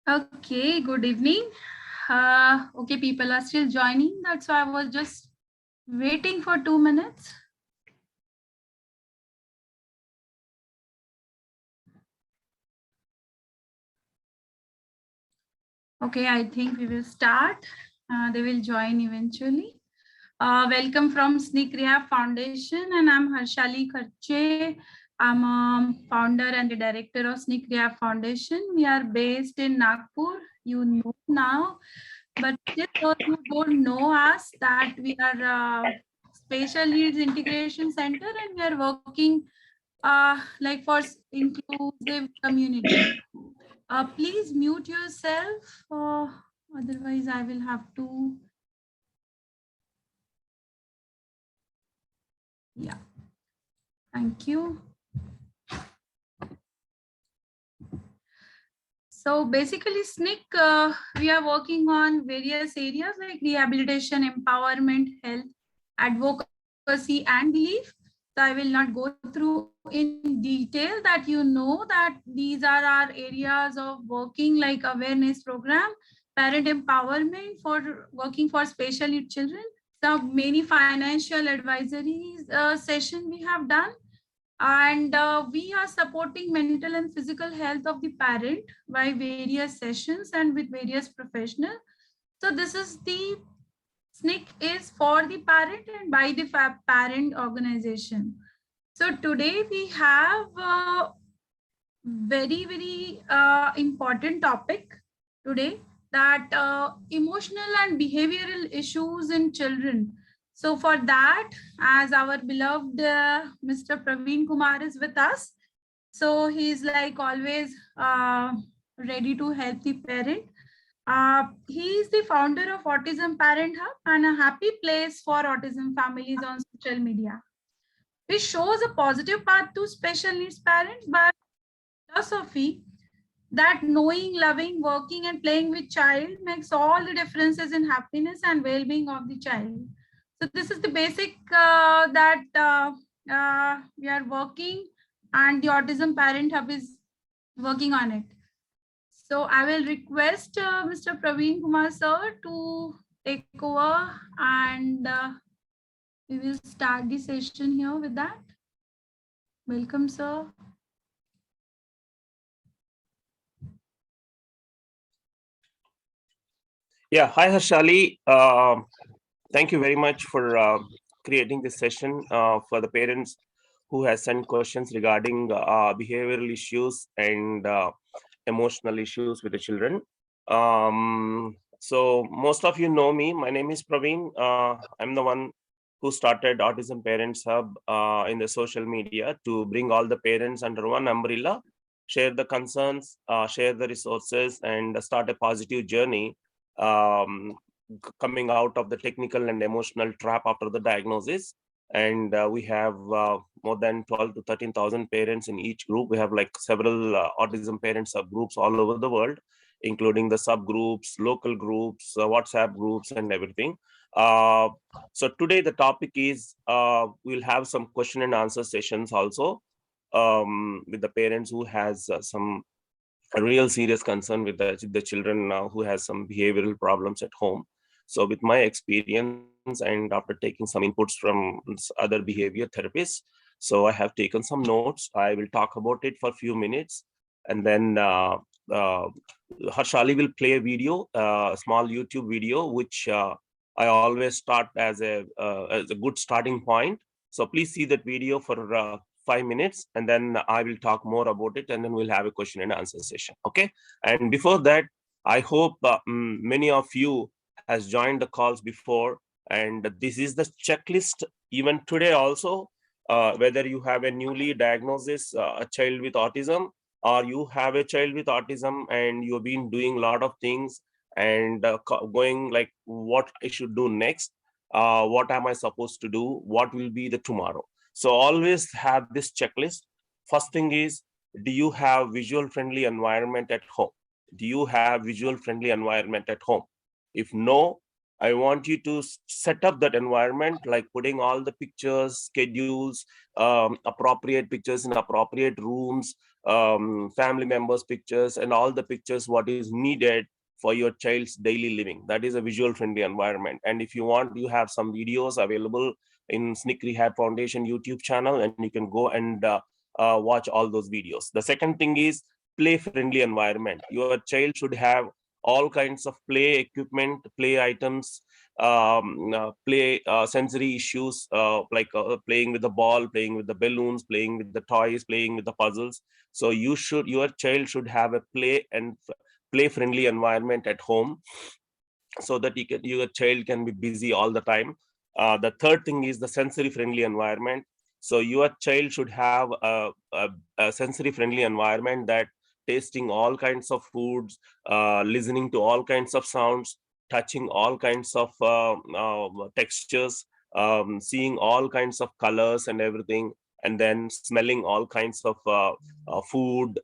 Okay, good evening. Okay, people are still joining. That's why I was just waiting for 2 minutes. Okay, I think we will start. They will join eventually. Welcome from SNIC Rehab Foundation, and I'm Harshali Kharche. I'm a founder and the director of SNIC Rehab Foundation. We are based in Nagpur. You know now, but just those who don't know us, that we are Special Needs Integration Center, and we are working like for inclusive community. Please mute yourself, otherwise I will have to. Yeah, thank you. So basically, SNIC, we are working on various areas like rehabilitation, empowerment, health, advocacy, and belief. So I will not go through in detail, that you know that these are our areas of working, like awareness program, parent empowerment for working for special needs children. So many financial advisories session we have done, and we are supporting mental and physical health of the parent by various sessions and with various professionals. So this is the SNIC is for the parent and by the parent organization. So today we have a very important topic today, that emotional and behavioral issues in children. So for that, as our beloved Mr. Praveen Kumar is with us, so he's like always ready to help the parent. He is the founder of Autism Parent Hub and a happy place for autism families on social media. He shows a positive path to special needs parents, but philosophy that knowing, loving, working, and playing with child makes all the differences in happiness and well-being of the child. So this is the basic that we are working, and the Autism Parent Hub is working on it. So I will request Mr. Praveen Kumar sir to take over, and we will start the session here with that. Welcome, sir. Yeah, hi Harshali. Thank you very much for creating this session for the parents who has sent questions regarding behavioral issues and emotional issues with the children. So most of you know me. My name is Praveen. I'm the one who started Autism Parents Hub in the social media to bring all the parents under one umbrella, share the concerns, share the resources, and start a positive journey coming out of the technical and emotional trap after the diagnosis. And we have more than 12 to 13,000 parents in each group. We have like several autism parent subgroups all over the world, including the subgroups, local groups, WhatsApp groups, and everything. So today the topic is we'll have some question and answer sessions also with the parents who has some a real serious concern with the children who has some behavioral problems at home. So with my experience and after taking some inputs from other behavior therapists, so I have taken some notes. I will talk about it for a few minutes, and then uh, Harshali will play a video, a small YouTube video, which I always start as a good starting point. So please see that video for 5 minutes, and then I will talk more about it, and then we'll have a question and answer session. Okay. And before that, I hope many of you has joined the calls before, and this is the checklist even today also. Whether you have a newly diagnosis, a child with autism, or you have a child with autism and you've been doing a lot of things and going like what I should do next, what am I supposed to do, what will be the tomorrow. So always have this checklist. First thing is, do you have visual friendly environment at home? Do you have visual friendly environment at home? If no, I want you to set up that environment, like putting all the pictures, schedules, appropriate pictures in appropriate rooms, family members pictures, and all the pictures what is needed for your child's daily living. That is a visual friendly environment. And if you want, you have some videos available in SNIC Rehab Foundation YouTube channel, and you can go and watch all those videos. The second thing is play friendly environment. Your child should have all kinds of play equipment, play items, play sensory issues, like playing with the ball, playing with the balloons, playing with the toys, playing with the puzzles. So your child should have a play friendly environment at home, so that your child can be busy all the time. The third thing is the sensory friendly environment. So your child should have a sensory friendly environment, that tasting all kinds of foods, listening to all kinds of sounds, touching all kinds of textures, seeing all kinds of colors and everything, and then smelling all kinds of food,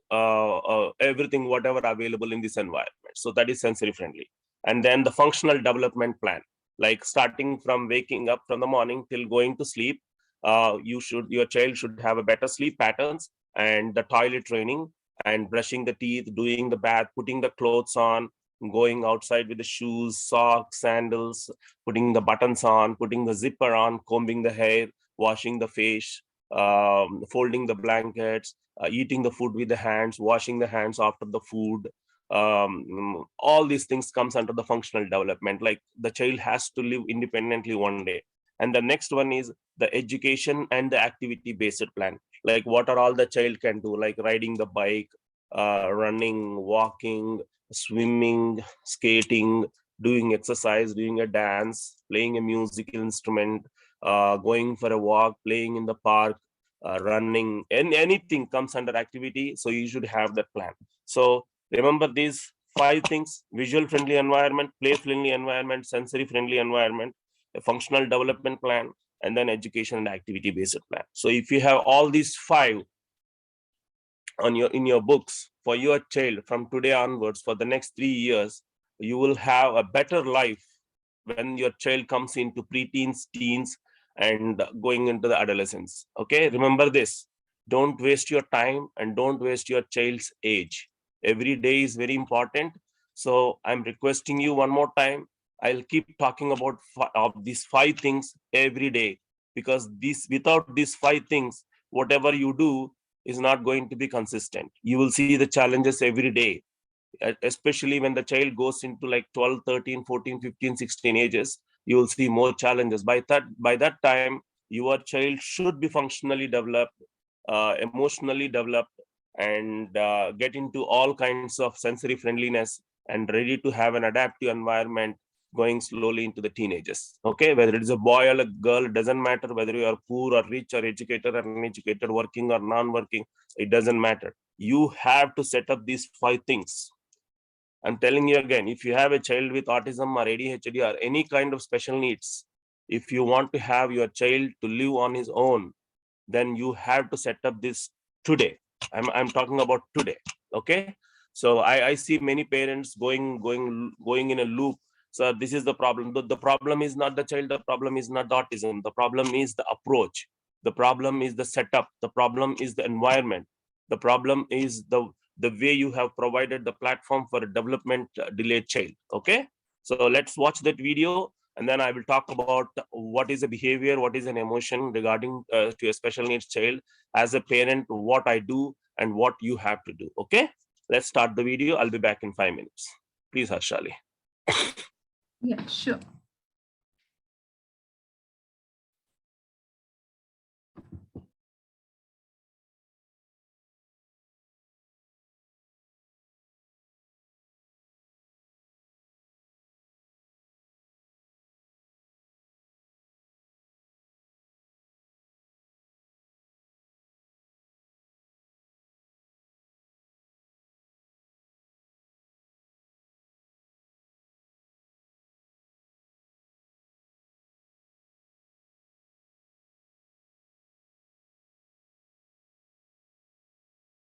everything, whatever available in this environment. So that is sensory friendly. And then the functional development plan, like starting from waking up from the morning till going to sleep, your child should have a better sleep patterns, and the toilet training, and brushing the teeth, doing the bath, putting the clothes on, going outside with the shoes, socks, sandals, putting the buttons on, putting the zipper on, combing the hair, washing the face, folding the blankets, eating the food with the hands, washing the hands after the food. All these things comes under the functional development. Like the child has to live independently one day. And the next one is the education and the activity based plan. Like what are all the child can do, like riding the bike, running, walking, swimming, skating, doing exercise, doing a dance, playing a musical instrument, going for a walk, playing in the park, running, and anything comes under activity. So you should have that plan. So remember these five things: visual friendly environment, play friendly environment, sensory friendly environment, a functional development plan, and then education and activity based plan. So if you have all these five on in your books for your child from today onwards for the next 3 years, you will have a better life when your child comes into preteens, teens, and going into the adolescence. Okay, remember this: don't waste your time and don't waste your child's age. Every day is very important. So I'm requesting you one more time, I'll keep talking about of these five things every day, because without these five things, whatever you do is not going to be consistent. You will see the challenges every day, especially when the child goes into like 12, 13, 14, 15, 16 ages. You will see more challenges. By that time, your child should be functionally developed, emotionally developed, and get into all kinds of sensory friendliness, and ready to have an adaptive environment, going slowly into the teenagers. Okay, whether it is a boy or a girl, it doesn't matter. Whether you are poor or rich or educated or uneducated, working or non-working, it doesn't matter. You have to set up these five things. I'm telling you again, if you have a child with autism or ADHD or any kind of special needs, if you want to have your child to live on his own, then you have to set up this today. I'm talking about today. Okay. So I see many parents going in a loop. So this is the problem. The problem is not the child, the problem is not the autism, the problem is the approach, the problem is the setup, the problem is the environment, the problem is the way you have provided the platform for a development delayed child. Okay, so let's watch that video, and then I will talk about what is a behavior, what is an emotion regarding to a special needs child. As a parent, what I do and what you have to do. Okay, let's start the video. I'll be back in 5 minutes. Please, Harshali. Yeah, sure.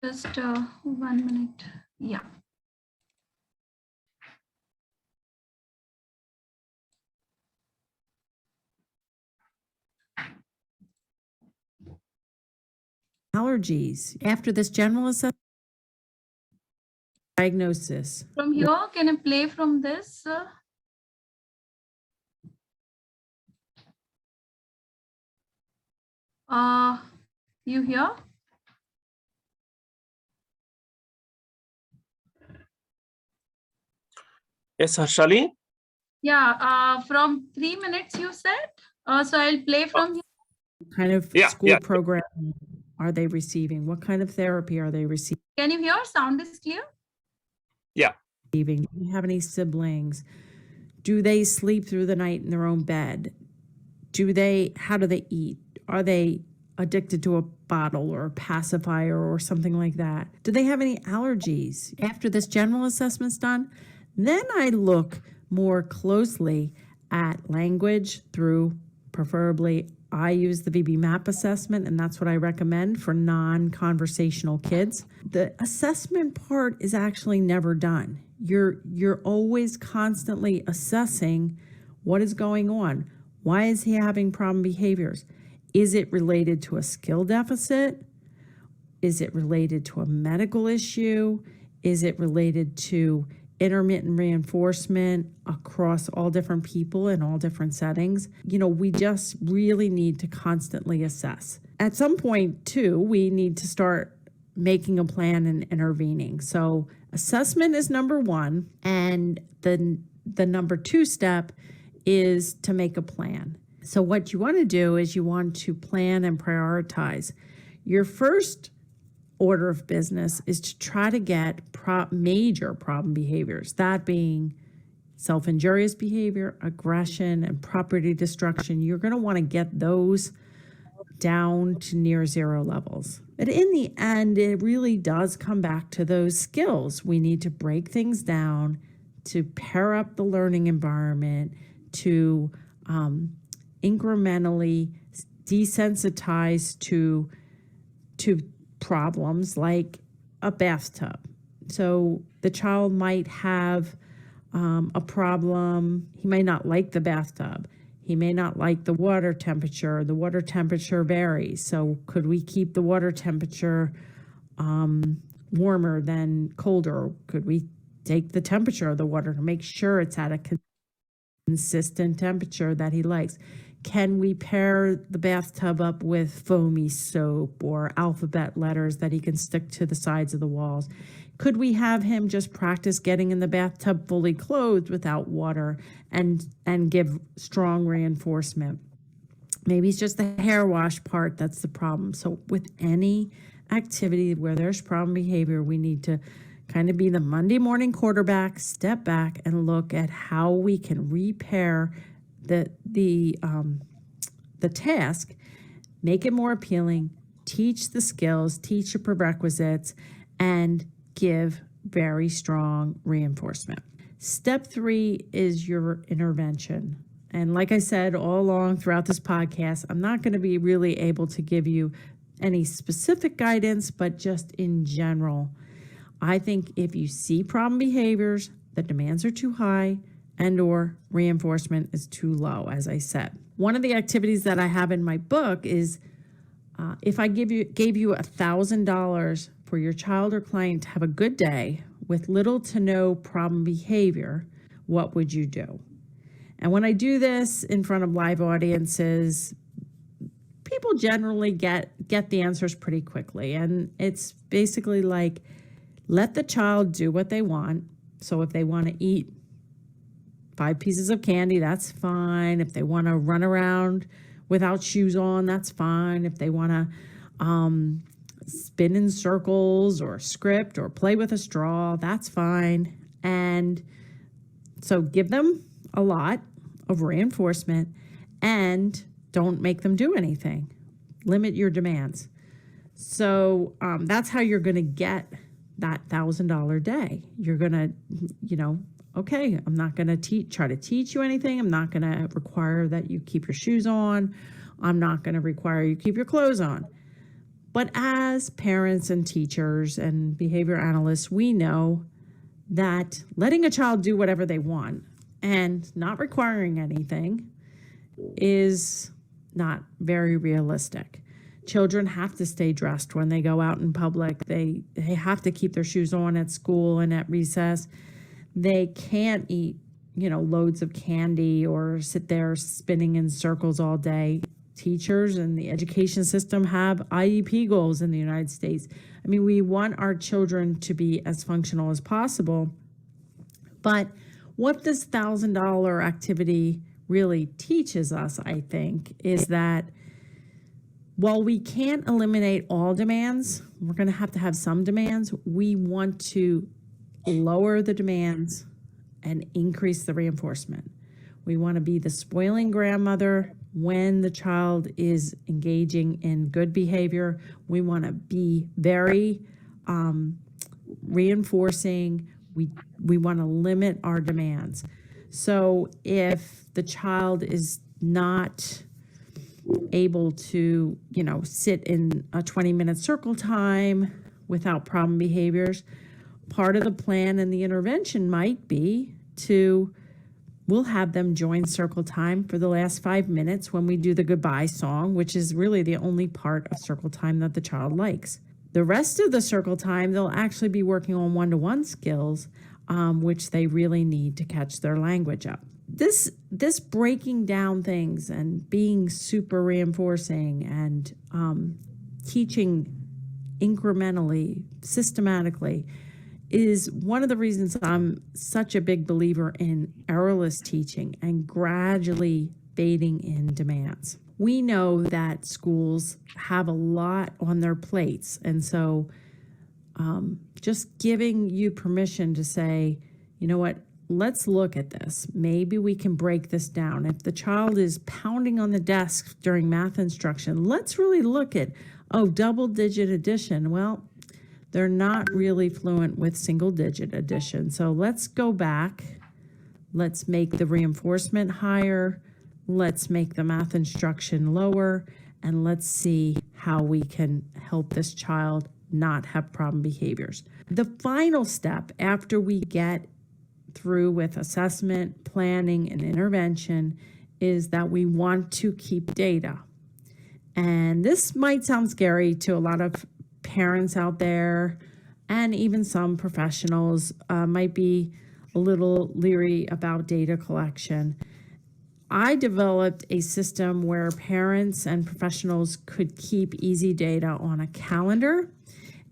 Just 1 minute. Yeah. allergies after this general assessment diagnosis. From here, can I play from this? You hear? Yes, Harshali? Yeah, from 3 minutes you said. So I'll play from here. What kind of school program are they receiving? What kind of therapy are they receiving? Can you hear? Sound is clear? Yeah. Do you have any siblings? Do they sleep through the night in their own bed? How do they eat? Are they addicted to a bottle or a pacifier or something like that? Do they have any allergies? After this general assessment's done, then I look more closely at language through, preferably, I use the VB MAP assessment, and that's what I recommend for non-conversational kids. The assessment part is actually never done. You're always constantly assessing what is going on. Why is he having problem behaviors? Is it related to a skill deficit? Is it related to a medical issue? Is it related to intermittent reinforcement across all different people in all different settings? We just really need to constantly assess. At some point, too, we need to start making a plan and intervening. So assessment is number one, and the number two step is to make a plan. So what you want to do is you want to plan and prioritize. Your first order of business is to try to get major problem behaviors, that being self-injurious behavior, aggression, and property destruction. You're going to want to get those down to near zero levels. But in the end, it really does come back to those skills. We need to break things down, to pair up the learning environment, to incrementally desensitize to problems like a bathtub. So the child might have a problem. He may not like the bathtub. He may not like the water temperature. The water temperature varies. So could we keep the water temperature warmer than colder? Could we take the temperature of the water to make sure it's at a consistent temperature that he likes? Can we pair the bathtub up with foamy soap or alphabet letters that he can stick to the sides of the walls? Could we have him just practice getting in the bathtub fully clothed without water and give strong reinforcement? Maybe it's just the hair wash part that's the problem. So with any activity where there's problem behavior, we need to kind of be the Monday morning quarterback, step back and look at how we can repair the task, make it more appealing, teach the skills, teach the prerequisites, and give very strong reinforcement. Step 3 is your intervention. And like I said all along throughout this podcast, I'm not going to be really able to give you any specific guidance, but just in general, I think if you see problem behaviors, the demands are too high, and or reinforcement is too low, as I said. One of the activities that I have in my book is if I gave you $1,000 for your child or client to have a good day with little to no problem behavior, what would you do? And when I do this in front of live audiences, people generally get the answers pretty quickly. And it's basically like, let the child do what they want. So if they want to eat 5 pieces of candy, that's fine. If they want to run around without shoes on, that's fine. If they want to spin in circles or script or play with a straw, that's fine. And so give them a lot of reinforcement and don't make them do anything. Limit your demands. So that's how you're going to get that $1,000 day. You're going to, okay, I'm not going to try to teach you anything. I'm not going to require that you keep your shoes on. I'm not going to require you keep your clothes on. But as parents and teachers and behavior analysts, we know that letting a child do whatever they want and not requiring anything is not very realistic. Children have to stay dressed when they go out in public. They have to keep their shoes on at school and at recess. They can't eat, loads of candy or sit there spinning in circles all day. Teachers and the education system have IEP goals in the United States. I mean, we want our children to be as functional as possible. But what this $1,000 activity really teaches us, I think, is that while we can't eliminate all demands, we're going to have some demands. We want to lower the demands and increase the reinforcement. We want to be the spoiling grandmother when the child is engaging in good behavior. We want to be very reinforcing. We want to limit our demands. So if the child is not able to, sit in a 20-minute circle time without problem behaviors, part of the plan and the intervention might be we'll have them join circle time for the last 5 minutes when we do the goodbye song, which is really the only part of circle time that the child likes. The rest of the circle time, they'll actually be working on one-to-one skills, which they really need to catch their language up. This breaking down things and being super reinforcing and teaching incrementally, systematically, is one of the reasons I'm such a big believer in errorless teaching and gradually fading in demands. We know that schools have a lot on their plates, and so just giving you permission to say, you know what, let's look at this. Maybe we can break this down. If the child is pounding on the desk during math instruction, let's really look at, double-digit addition. Well, they're not really fluent with single-digit addition. So let's go back. Let's make the reinforcement higher. Let's make the math instruction lower. And let's see how we can help this child not have problem behaviors. The final step after we get through with assessment, planning, and intervention is that we want to keep data. And this might sound scary to a lot of parents out there, and even some professionals might be a little leery about data collection. I developed a system where parents and professionals could keep easy data on a calendar,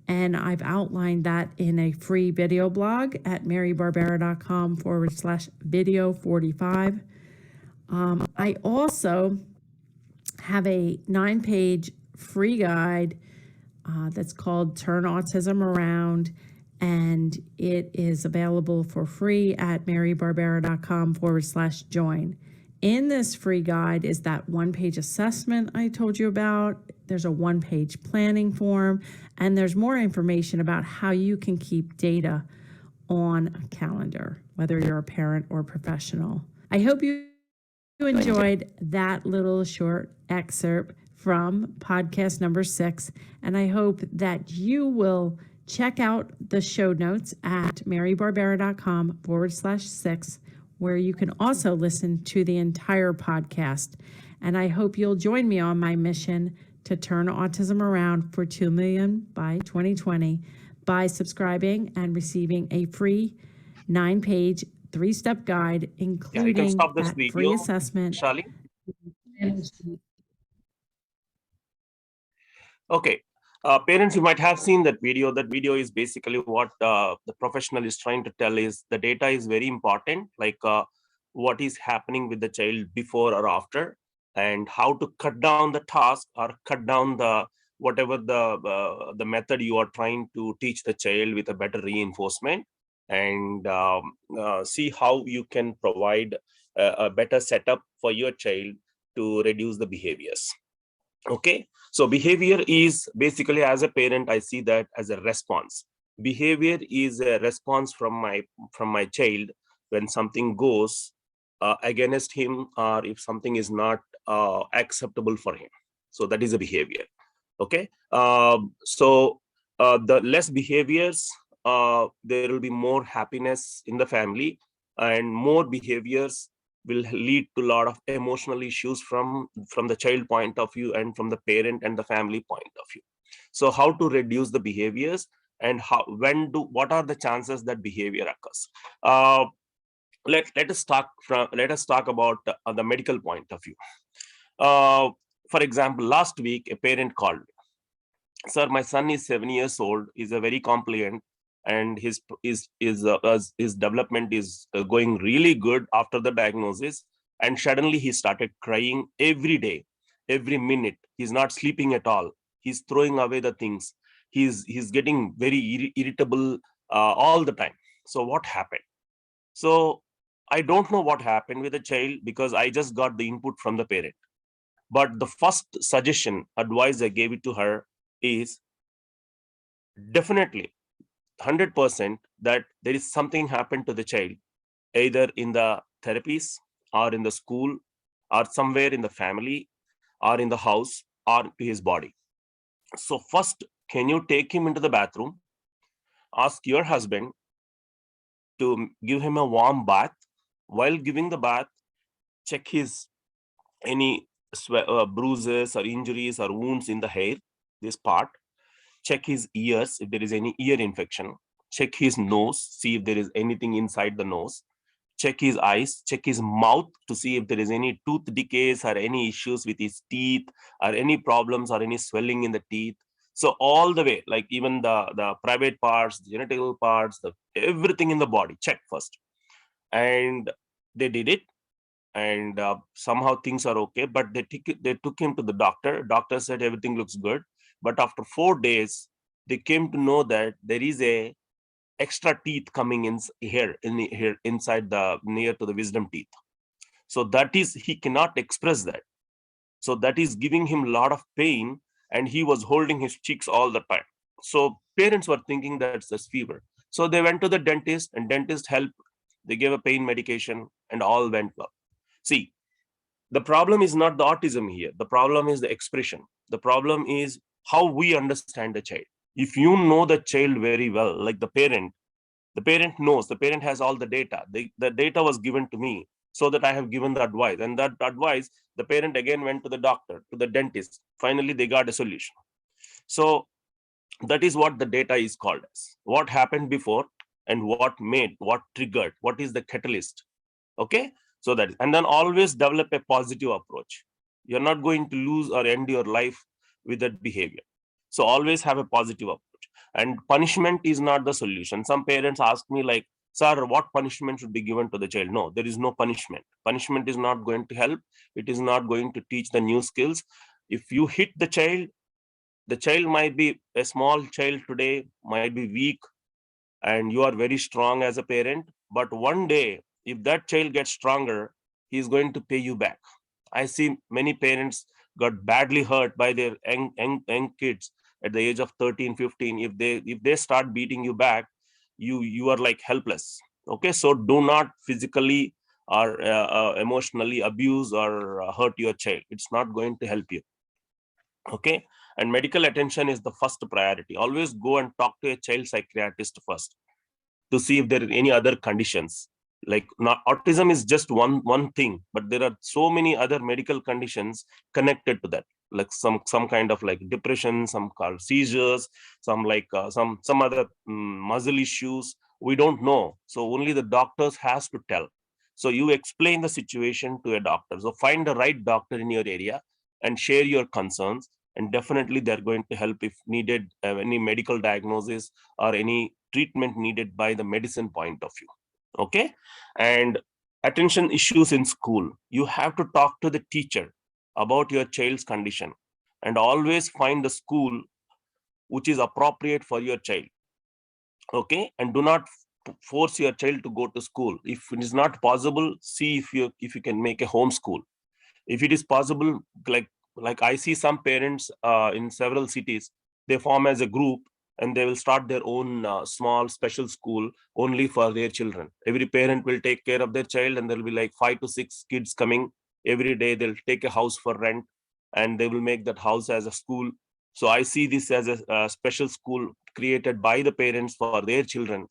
and I've outlined that in a free video blog at marybarbera.com/video45. I also have a 9-page free guide that's called Turn Autism Around, and it is available for free at marybarbera.com/join. In this free guide is that 1-page assessment I told you about. There's a 1-page planning form, and there's more information about how you can keep data on a calendar, whether you're a parent or professional. I hope you enjoyed that little short excerpt from podcast number 6, and I hope that you will check out the show notes at marybarbera.com/6, where you can also listen to the entire podcast. And I hope you'll join me on my mission to turn autism around for 2 million by 2020 by subscribing and receiving a free 9-page 3-step guide, including that free assessment. Shali? Okay. Parents, you might have seen that video. That video is basically what the professional is trying to tell is the data is very important, like what is happening with the child before or after, and how to cut down the task or cut down the whatever the method you are trying to teach the child with a better reinforcement, and see how you can provide a better setup for your child to reduce the behaviors. Okay, so behavior is basically, as a parent, I see that as a response. Behavior is a response from my child when something goes against him, or if something is not acceptable for him. So that is a behavior. Okay, so the less behaviors, there will be more happiness in the family, and more behaviors, will lead to a lot of emotional issues from the child point of view and from the parent and the family point of view. So how to reduce the behaviors, and what are the chances that behavior occurs? Let us talk about the medical point of view. For example, last week a parent called, sir, my son is 7 years old, is a very compliant, and his development is going really good after the diagnosis, and suddenly he started crying every day, every minute. He's not sleeping at all, he's throwing away the things, he's getting very irritable all the time. So what happened? So I don't know what happened with the child, because I just got the input from the parent. But the first suggestion, advice I gave it to her is, definitely 100% that there is something happened to the child, either in the therapies or in the school or somewhere in the family or in the house or to his body. So first, can you take him into the bathroom, ask your husband to give him a warm bath. While giving the bath, check his any bruises or injuries or wounds in the hair, this part. Check his ears if there is any ear infection. Check his nose, see if there is anything inside the nose. Check his eyes, check his mouth to see if there is any tooth decays or any issues with his teeth or any problems or any swelling in the teeth. So all the way, like even the private parts, the genital parts, everything in the body, check first. And they did it, and somehow things are okay, but they took him to the doctor said everything looks good. But after 4 days, they came to know that there is a extra teeth coming in here inside the near to the wisdom teeth. So that is, he cannot express that. So that is giving him a lot of pain, and he was holding his cheeks all the time. So parents were thinking that's just fever. So they went to the dentist, and dentist helped. They gave a pain medication, and all went well. See, the problem is not the autism here. The problem is the expression. The problem is how we understand the child. If you know the child very well, like the parent knows, the parent has all the data. The data was given to me so that I have given the advice. And that advice, the parent again went to the doctor, to the dentist. Finally, they got a solution. So that is what the data is called as. What happened before and what triggered, what is the catalyst. Okay, so that, and then always develop a positive approach. You're not going to lose or end your life with that behavior. So always have a positive approach. And punishment is not the solution. Some parents ask me like, sir, what punishment should be given to the child? No, there is no punishment. Punishment is not going to help. It is not going to teach the new skills. If you hit the child might be a small child today, might be weak, and you are very strong as a parent. But one day, if that child gets stronger, he is going to pay you back. I see many parents got badly hurt by their young kids at the age of 13, 15. If they start beating you back, you are like helpless. Okay, so do not physically or emotionally abuse or hurt your child. It's not going to help you. Okay, and medical attention is the first priority. Always go and talk to a child psychiatrist first to see if there are any other conditions. Like, not autism is just one thing, but there are so many other medical conditions connected to that, like some kind of like depression, some called seizures, some like some other muscle issues. We don't know, so only the doctors has to tell. So you explain the situation to a doctor. So find the right doctor in your area and share your concerns, and definitely they're going to help if needed, any medical diagnosis or any treatment needed by the medicine point of view. Okay, and attention issues in school, you have to talk to the teacher about your child's condition, and always find the school which is appropriate for your child. Okay, and do not force your child to go to school. If it is not possible, see if you can make a home school. If it is possible, like I see some parents in several cities, they form as a group and they will start their own small special school only for their children. Every parent will take care of their child, and there will be like 5 to 6 kids coming every day. They'll take a house for rent, and they will make that house as a school. So I see this as a special school created by the parents for their children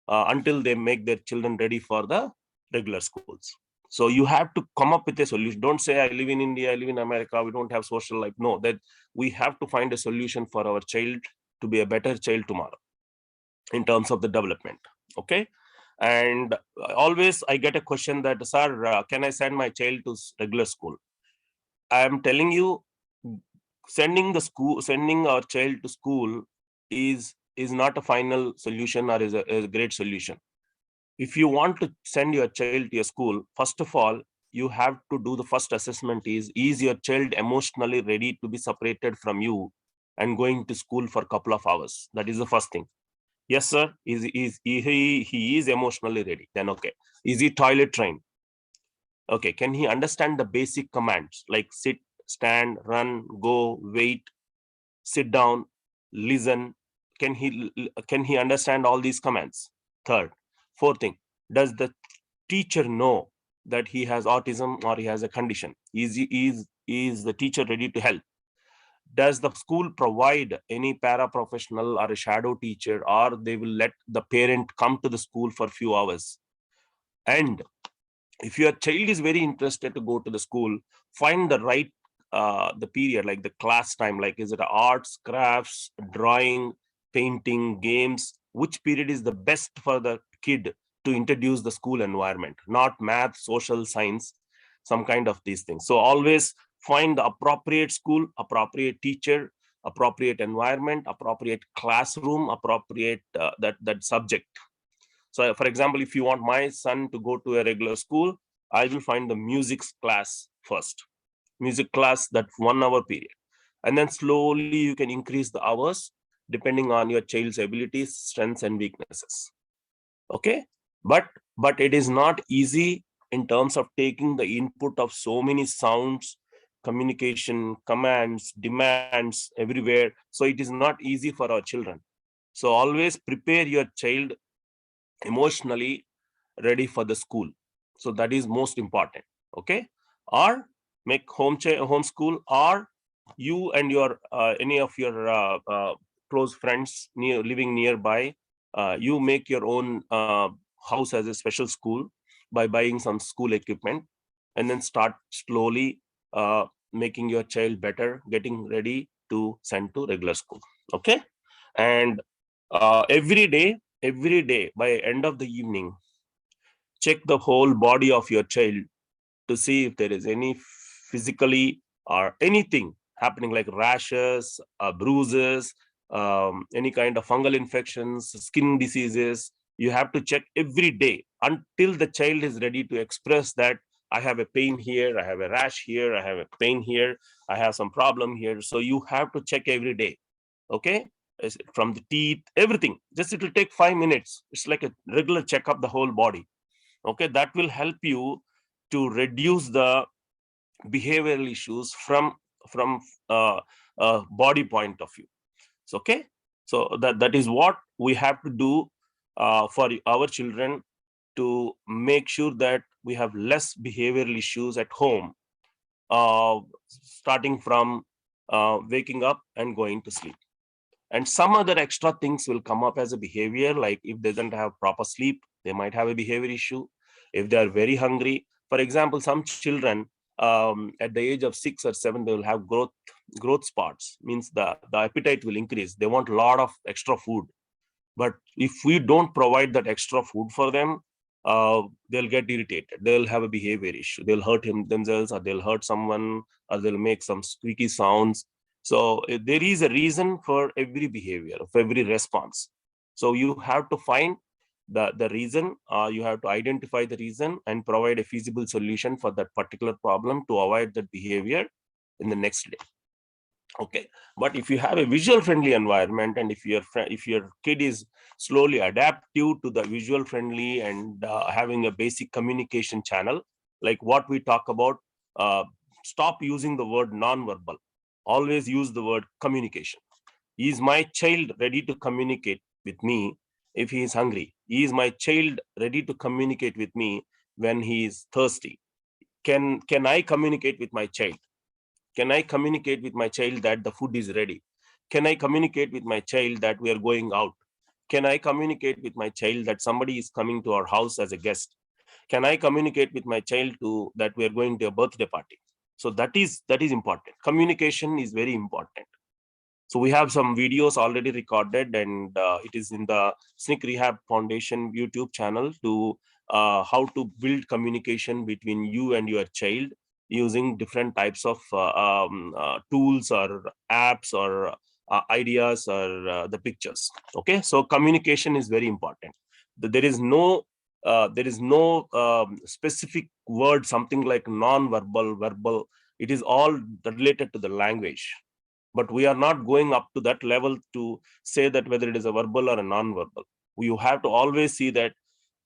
until they make their children ready for the regular schools. So you have to come up with a solution. Don't say, I live in India, I live in America, we don't have social life. No, that we have to find a solution for our child to be a better child tomorrow in terms of the development. Okay. And always I get a question that, sir, can I send my child to regular school? I am telling you, sending our child to school is not a final solution or is a great solution. If you want to send your child to a school, first of all, you have to do the first assessment is your child emotionally ready to be separated from you and going to school for a couple of hours? That is the first thing. Yes, sir. He is emotionally ready. Then okay. Is he toilet trained? Okay. Can he understand the basic commands like sit, stand, run, go, wait, sit down, listen? Can he understand all these commands? Third, fourth thing, does the teacher know that he has autism or he has a condition? Is the teacher ready to help? Does the school provide any paraprofessional or a shadow teacher, or they will let the parent come to the school for a few hours? And if your child is very interested to go to the school, find the right the period, like the class time, like is it arts, crafts, drawing, painting, games? Which period is the best for the kid to introduce the school environment? Not math, social science, some kind of these things. So always find the appropriate school, appropriate teacher, appropriate environment, appropriate classroom, appropriate that subject. So for example, if you want my son to go to a regular school, I will find the music class first. Music class, that 1 hour period. And then slowly you can increase the hours depending on your child's abilities, strengths, and weaknesses. Okay. But it is not easy in terms of taking the input of so many sounds, communication, commands, demands everywhere. So it is not easy for our children. So always prepare your child emotionally ready for the school. So that is most important. Okay. Or make home school, or you and your any of your close friends living nearby, you make your own house as a special school by buying some school equipment, and then start slowly making your child better, getting ready to send to regular school. Okay. And every day by end of the evening, check the whole body of your child to see if there is any physically or anything happening, like rashes, bruises, any kind of fungal infections, skin diseases. You have to check every day until the child is ready to express that I have a pain here, I have a rash here, I have a pain here, I have some problem here. So you have to check every day. Okay. From the teeth, everything. Just it will take 5 minutes. It's like a regular checkup the whole body. Okay. That will help you to reduce the behavioral issues from body point of view. So okay. So that is what we have to do for our children, to make sure that we have less behavioral issues at home, starting from waking up and going to sleep. And some other extra things will come up as a behavior, like if they don't have proper sleep, they might have a behavior issue. If they are very hungry, for example, some children at the age of 6 or 7, they will have growth spots, means the appetite will increase, they want a lot of extra food. But if we don't provide that extra food for them, they'll get irritated, they'll have a behavior issue, they'll hurt themselves, or they'll hurt someone, or they'll make some squeaky sounds. So there is a reason for every behavior, for every response. So you have to find the reason, you have to identify the reason and provide a feasible solution for that particular problem to avoid that behavior in the next day. Okay. But if you have a visual friendly environment, and if your kid is slowly adaptive to the visual friendly, and having a basic communication channel, like what we talk about, uh, stop using the word non-verbal, always use the word communication. Is my child ready to communicate with me if he is hungry? Is my child ready to communicate with me when he is thirsty? Can I communicate with my child? Can I communicate with my child that the food is ready? Can I communicate with my child that we are going out? Can I communicate with my child that somebody is coming to our house as a guest? can I communicate with my child to that we are going to a birthday party? So that is important. Communication is very important. So we have some videos already recorded, and it is in the SNIC Rehab Foundation YouTube channel to how to build communication between you and your child using different types of tools or apps or ideas or the pictures. Okay, so communication is very important. There is no specific word, something like non-verbal, verbal. It is all related to the language, but we are not going up to that level to say that whether it is a verbal or a non-verbal. You have to always see that,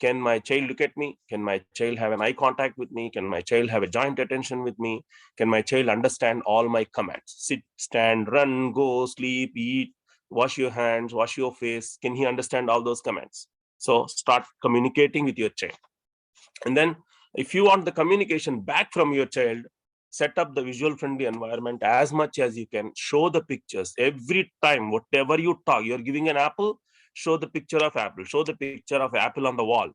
can my child look at me? Can my child have an eye contact with me? Can my child have a joint attention with me? Can my child understand all my commands? Sit, stand, run, go, sleep, eat, wash your hands, wash your face. Can he understand all those commands? So start communicating with your child. And then if you want the communication back from your child, set up the visual friendly environment as much as you can. Show the pictures every time. Whatever you talk, you're giving an apple, show the picture of apple, show the picture of apple on the wall,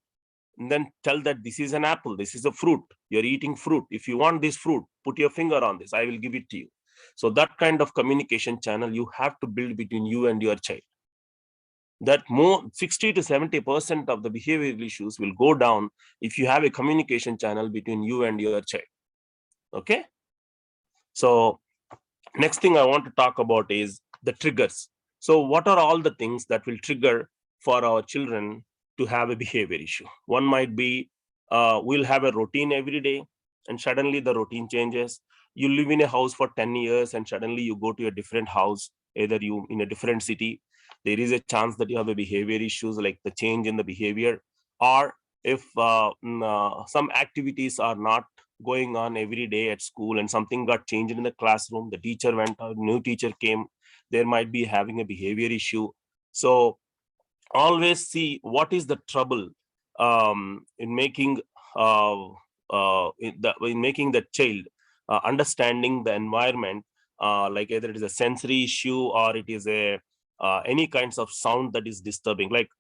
and then tell that this is an apple, this is a fruit, you're eating fruit. If you want this fruit, put your finger on this, I will give it to you. So that kind of communication channel you have to build between you and your child. That more 60 to 70% of the behavioral issues will go down if you have a communication channel between you and your child. Okay, so next thing I want to talk about is the triggers. So what are all the things that will trigger for our children to have a behavior issue? One might be we'll have a routine every day and suddenly the routine changes. You live in a house for 10 years and suddenly you go to a different house, either you in a different city. There is a chance that you have a behavior issues like the change in the behavior, or if some activities are not going on every day at school and something got changed in the classroom, the teacher went out, new teacher came, there might be having a behavior issue. So always see what is the trouble in making in making the child understanding the environment, like either it is a sensory issue or it is a any kinds of sound that is disturbing. Like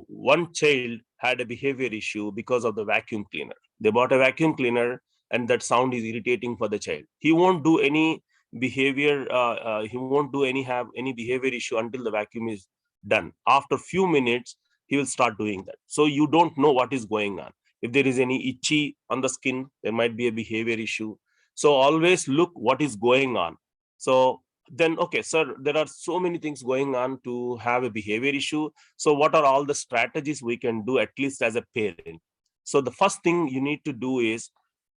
one child had a behavior issue because of the vacuum cleaner. They bought a vacuum cleaner and that sound is irritating for the child. He won't do any behavior, he won't do have any behavior issue until the vacuum is done. After few minutes he will start doing that. So you don't know what is going on. If there is any itchy on the skin, there might be a behavior issue. So always look what is going on. So then, okay sir, there are so many things going on to have a behavior issue. So what are all the strategies we can do, at least as a parent? So the first thing you need to do is,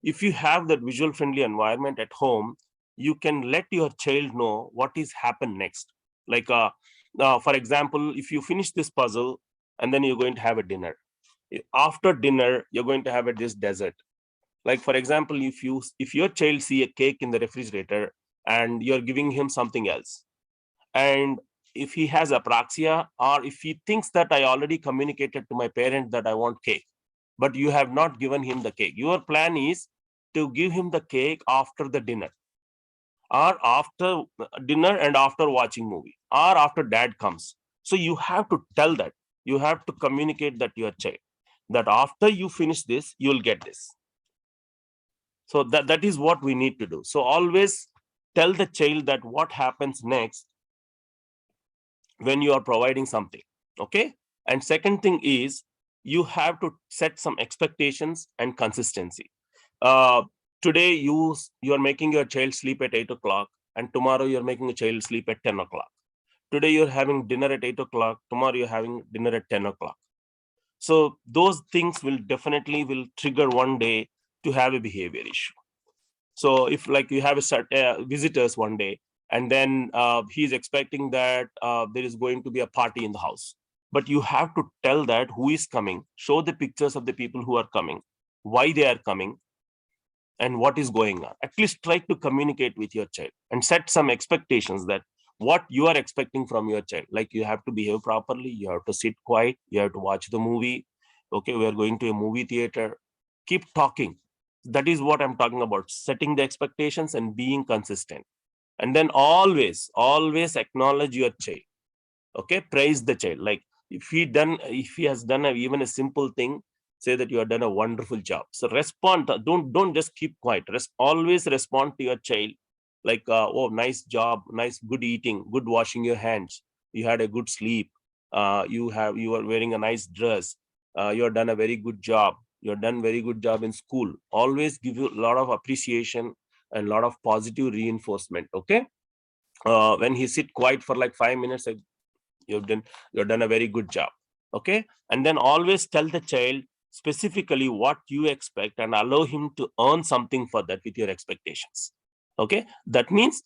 if you have that visual friendly environment at home, you can let your child know what is happen next. Like for example, if you finish this puzzle and then you're going to have a dinner, after dinner you're going to have this dessert. Like for example, if your child see a cake in the refrigerator and you're giving him something else, and if he has apraxia, or if he thinks that I already communicated to my parent that I want cake, but you have not given him the cake, your plan is to give him the cake after the dinner, or after dinner and after watching movie, or after dad comes. So you have to tell that, you have to communicate that to your child, that after you finish this you will get this. So that is what we need to do. So always tell the child that what happens next when you are providing something. Okay, and second thing is, you have to set some expectations and consistency. Today you are making your child sleep at 8 o'clock, and tomorrow you're making a child sleep at 10 o'clock. Today you're having dinner at 8 o'clock, tomorrow you're having dinner at 10 o'clock. So those things will definitely will trigger one day to have a behavior issue. So if like you have a set visitors one day, and then he's expecting that there is going to be a party in the house, but you have to tell that who is coming, show the pictures of the people who are coming, why they are coming, and what is going on. At least try to communicate with your child and set some expectations, that what you are expecting from your child. Like you have to behave properly, you have to sit quiet, you have to watch the movie. Okay, we are going to a movie theater, keep talking. That is what I'm talking about, setting the expectations and being consistent. And then always acknowledge your child. Okay, praise the child. Like if he has done even a simple thing, say that you have done a wonderful job. So respond, don't just keep quiet. Always respond to your child like, oh, nice job, nice, good eating, good washing your hands, you had a good sleep, you are wearing a nice dress, you have done a very good job, you have done very good job in school. Always give you a lot of appreciation and a lot of positive reinforcement. Okay, when he sit quiet for like 5 minutes, like, you've done a very good job. Okay, and then always tell the child specifically what you expect and allow him to earn something for that with your expectations. Okay, that means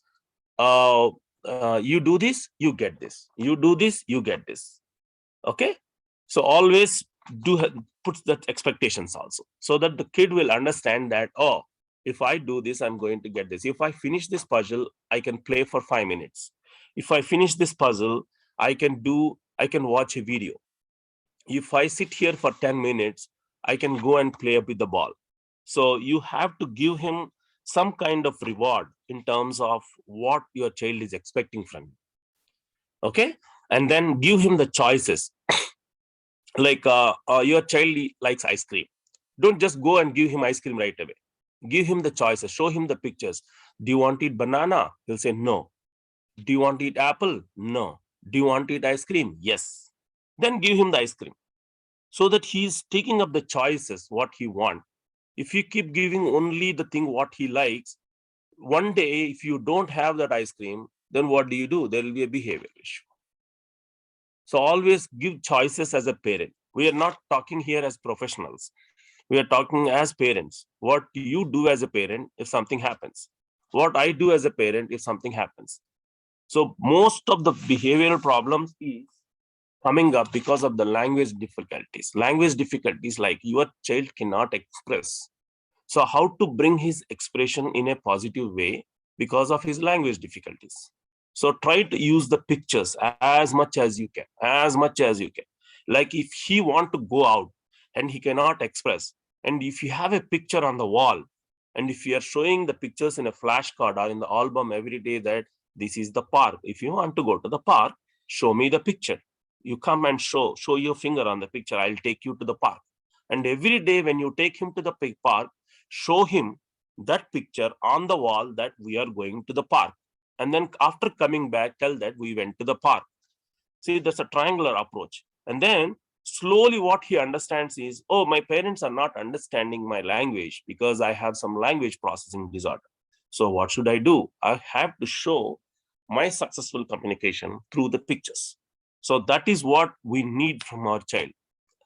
you do this, you get this, you do this, you get this. Okay, so always put that expectations also, so that the kid will understand that, oh, if I do this, I'm going to get this. If I finish this puzzle, I can play for 5 minutes. If I finish this puzzle, I can watch a video. If I sit here for 10 minutes, I can go and play with the ball. So you have to give him some kind of reward in terms of what your child is expecting from you. Okay, and then give him the choices. Like your child likes ice cream. Don't just go and give him ice cream right away. Give him the choices, show him the pictures. Do you want to eat banana? He'll say no. Do you want to eat apple? No. Do you want to eat ice cream? Yes. Then give him the ice cream, so that he's taking up the choices, what he wants. If you keep giving only the thing what he likes, one day, if you don't have that ice cream, then what do? There will be a behavioral issue. So always give choices as a parent. We are not talking here as professionals. We are talking as parents. What you do as a parent if something happens. What I do as a parent if something happens. So most of the behavioral problems is coming up because of the language difficulties. Language difficulties, like your child cannot express. So how to bring his expression in a positive way because of his language difficulties? So try to use the pictures as much as you can, as much as you can. Like if he want to go out and he cannot express, and if you have a picture on the wall, and if you are showing the pictures in a flashcard or in the album every day that this is the park. If you want to go to the park, show me the picture. You come and show your finger on the picture. I'll take you to the park. And every day when you take him to the park, show him that picture on the wall that we are going to the park. And then after coming back, tell that we went to the park. See, that's a triangular approach. And then slowly what he understands is, oh, my parents are not understanding my language because I have some language processing disorder. So what should I do? I have to show my successful communication through the pictures. So that is what we need from our child.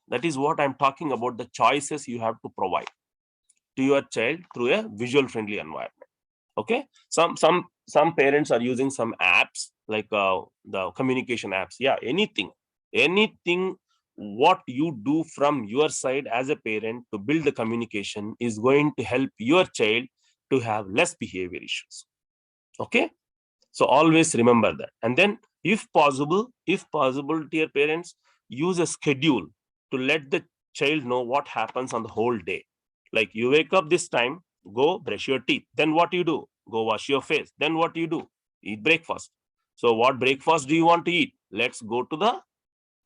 That is what I'm talking about, the choices you have to provide to your child through a visual friendly environment. Okay, some parents are using some apps like the communication apps. Yeah, anything what you do from your side as a parent to build the communication is going to help your child to have less behavior issues. Okay, so always remember that. And then if possible, dear parents, use a schedule to let the child know what happens on the whole day. Like you wake up this time, go brush your teeth. Then what you do? Go wash your face. Then what you do? Eat breakfast. So what breakfast do you want to eat? Let's go to the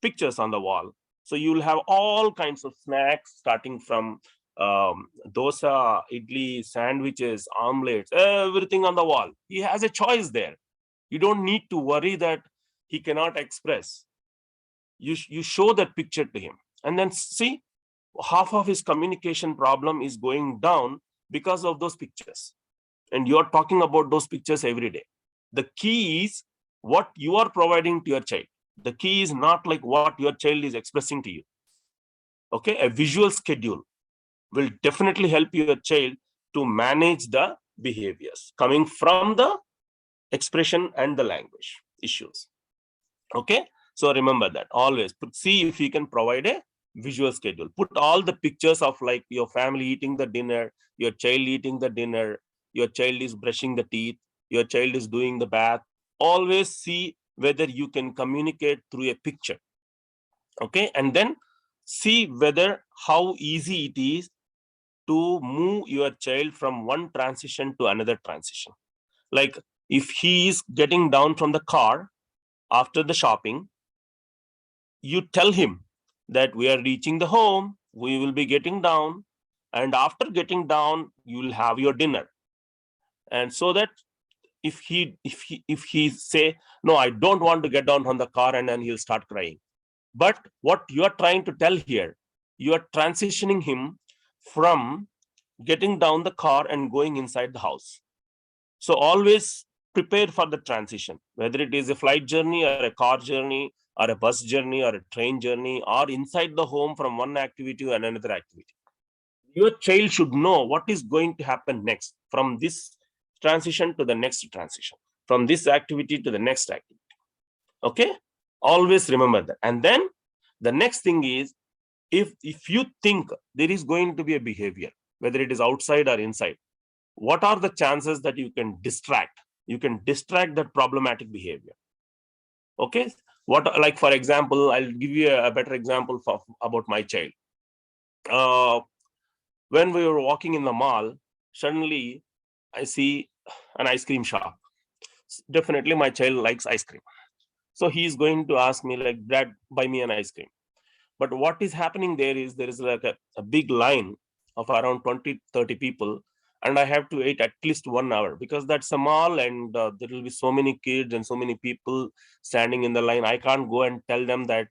pictures on the wall. So you'll have all kinds of snacks, starting from dosa, idli, sandwiches, omelets, everything on the wall. He has a choice there. You don't need to worry that he cannot express. You show that picture to him, and then see, half of his communication problem is going down because of those pictures. And you're talking about those pictures every day. The key is what you are providing to your child. The key is not like what your child is expressing to you. Okay, a visual schedule will definitely help your child to manage the behaviors coming from the expression and the language issues. Okay, so remember that always. See if you can provide a visual schedule. Put all the pictures of like your family eating the dinner, your child eating the dinner, your child is brushing the teeth, your child is doing the bath. Always see whether you can communicate through a picture. Okay, and then see whether how easy it is to move your child from one transition to another transition. Like if he is getting down from the car after the shopping, you tell him that we are reaching the home. we will be getting down, and after getting down, you will have your dinner. And so that if he say, no, I don't want to get down from the car, and then he'll start crying. But what you are trying to tell here, you are transitioning him from getting down the car and going inside the house. So always prepare for the transition, whether it is a flight journey or a car journey or a bus journey or a train journey or inside the home from one activity to another activity. Your child should know what is going to happen next, from this transition to the next transition, from this activity to the next activity. Okay, always remember that. And then the next thing is, if you think there is going to be a behavior, whether it is outside or inside, what are the chances that you can distract that problematic behavior? Okay, what, like for example, I'll give you a better example about my child. When we were walking in the mall, suddenly I see an ice cream shop. Definitely my child likes ice cream, so he's going to ask me like, Dad, buy me an ice cream. But what is happening there is like a big line of around 20-30 people, and I have to wait at least 1 hour, because that's a mall, and there will be so many kids and so many people standing in the line. I can't go and tell them that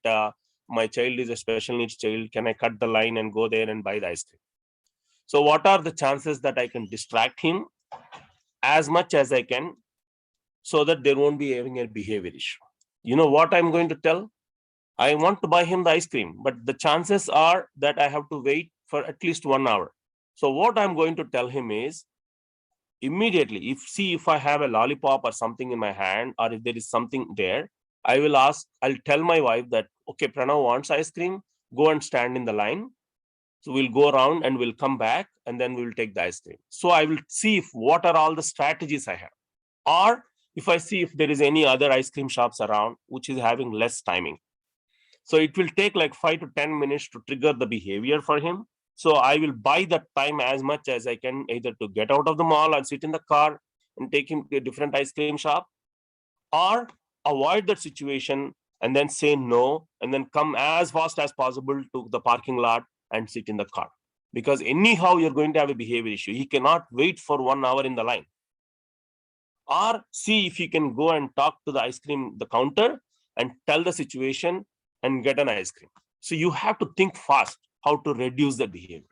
my child is a special needs child, can I cut the line and go there and buy the ice cream? So what are the chances that I can distract him as much as I can, so that there won't be having a behavior issue? You know what I'm going to tell? I want to buy him the ice cream, but the chances are that I have to wait for at least 1 hour. So what I'm going to tell him is, immediately, if I have a lollipop or something in my hand, or if there is something there, I'll tell my wife that, okay, Pranav wants ice cream, go and stand in the line. So we'll go around and we'll come back, and then we'll take the ice cream. So I will see what are all the strategies I have. Or if I see if there is any other ice cream shops around which is having less timing. So it will take like 5 to 10 minutes to trigger the behavior for him. So I will buy that time as much as I can, either to get out of the mall or sit in the car and take him to a different ice cream shop, or avoid that situation and then say no, and then come as fast as possible to the parking lot and sit in the car. Because anyhow, you're going to have a behavior issue. He cannot wait for 1 hour in the line. Or see if you can go and talk to the counter, and tell the situation and get an ice cream. So you have to think fast how to reduce the behavior.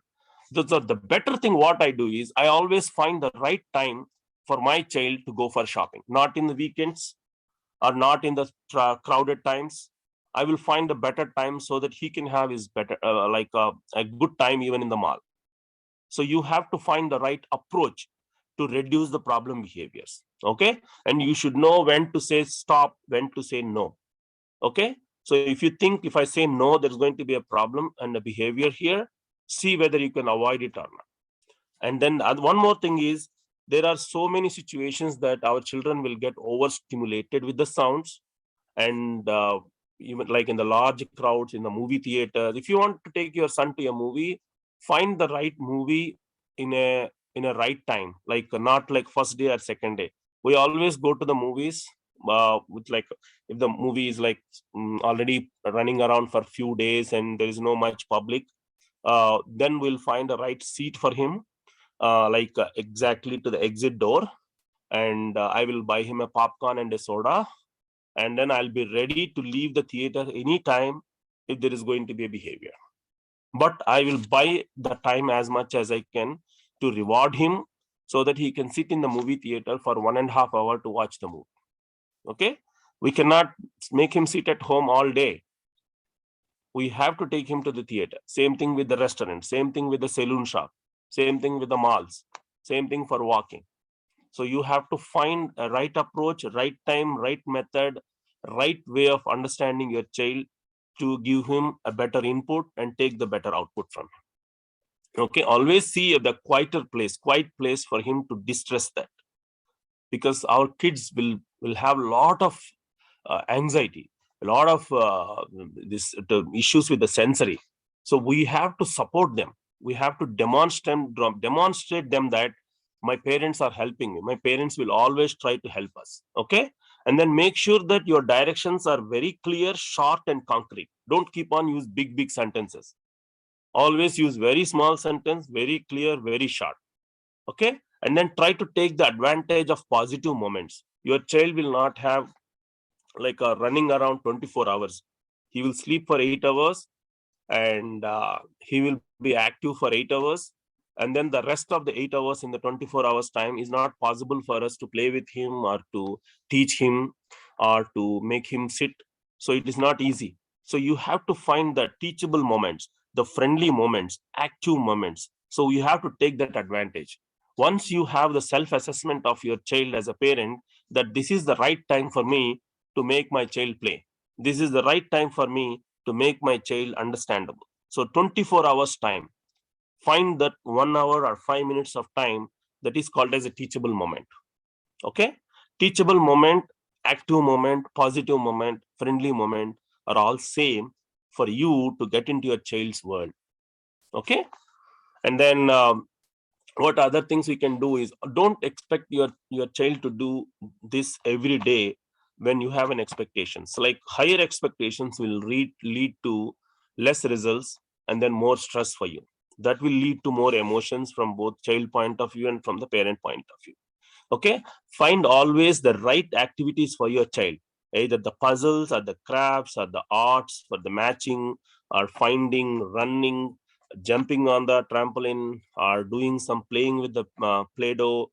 The better thing what I do is, I always find the right time for my child to go for shopping, not in the weekends or not in the crowded times. I will find a better time so that he can have his better a good time even in the mall. So you have to find the right approach to reduce the problem behaviors. Okay, and you should know when to say stop, when to say no. Okay, so if you think, if I say no, there's going to be a problem and a behavior here, see whether you can avoid it or not. And then one more thing is, there are so many situations that our children will get overstimulated with the sounds, and even like in the large crowds in the movie theater. If you want to take your son to a movie, find the right movie in a right time, like not like first day or second day. We always go to the movies with, like, if the movie is like already running around for a few days and there is no much public, then we'll find the right seat for him, exactly to the exit door, and I will buy him a popcorn and a soda, and then I'll be ready to leave the theater anytime if there is going to be a behavior. But I will buy the time as much as I can to reward him, so that he can sit in the movie theater for 1.5 hours to watch the movie. Okay, we cannot make him sit at home all day. We have to take him to the theater. Same thing with the restaurant, same thing with the saloon shop, same thing with the malls, same thing for walking. So you have to find a right approach, right time, right method, right way of understanding your child to give him a better input and take the better output from him. Okay, always see the quiet place for him to distress that, because our kids will have a lot of anxiety, a lot of the issues with the sensory. So we have to support them. We have to demonstrate them that my parents are helping me. My parents will always try to help us. Okay, and then make sure that your directions are very clear, short, and concrete. Don't keep on use big sentences. Always use very small sentence, very clear, very short. Okay. And then try to take the advantage of positive moments. Your child will not have like a running around 24 hours. He will sleep for 8 hours, and he will be active for 8 hours. And then the rest of the 8 hours in the 24 hours time is not possible for us to play with him or to teach him or to make him sit. So it is not easy. So you have to find the teachable moments, the friendly moments, active moments. So you have to take that advantage. Once you have the self-assessment of your child as a parent, that this is the right time for me to make my child play. This is the right time for me to make my child understandable. So 24 hours time, find that 1 hour or 5 minutes of time that is called as a teachable moment. Okay. Teachable moment, active moment, positive moment, friendly moment are all same for you to get into your child's world. Okay. And then what other things we can do is, don't expect your child to do this every day. When you have an expectations, like higher expectations will lead to less results and then more stress for you. That will lead to more emotions from both child point of view and from the parent point of view. Okay. Find always the right activities for your child, either the puzzles or the crafts or the arts for the matching or finding, running, jumping on the trampoline, or doing some playing with the play-doh,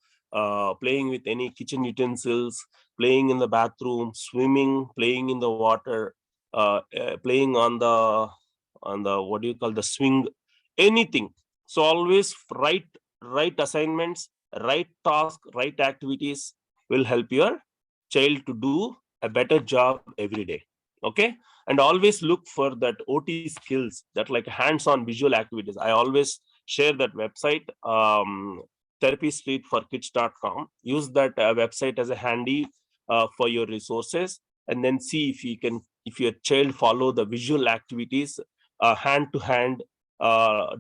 playing with any kitchen utensils, playing in the bathroom, swimming, playing in the water, playing on the what do you call, the swing, anything. So always right assignments, right task, right activities will help your child to do a better job every day. Okay. And always look for that OT skills, that like hands-on visual activities. I always share that website, therapystreetforkids.com. Use that website as a handy for your resources, and then see if your child follow the visual activities, hand to hand,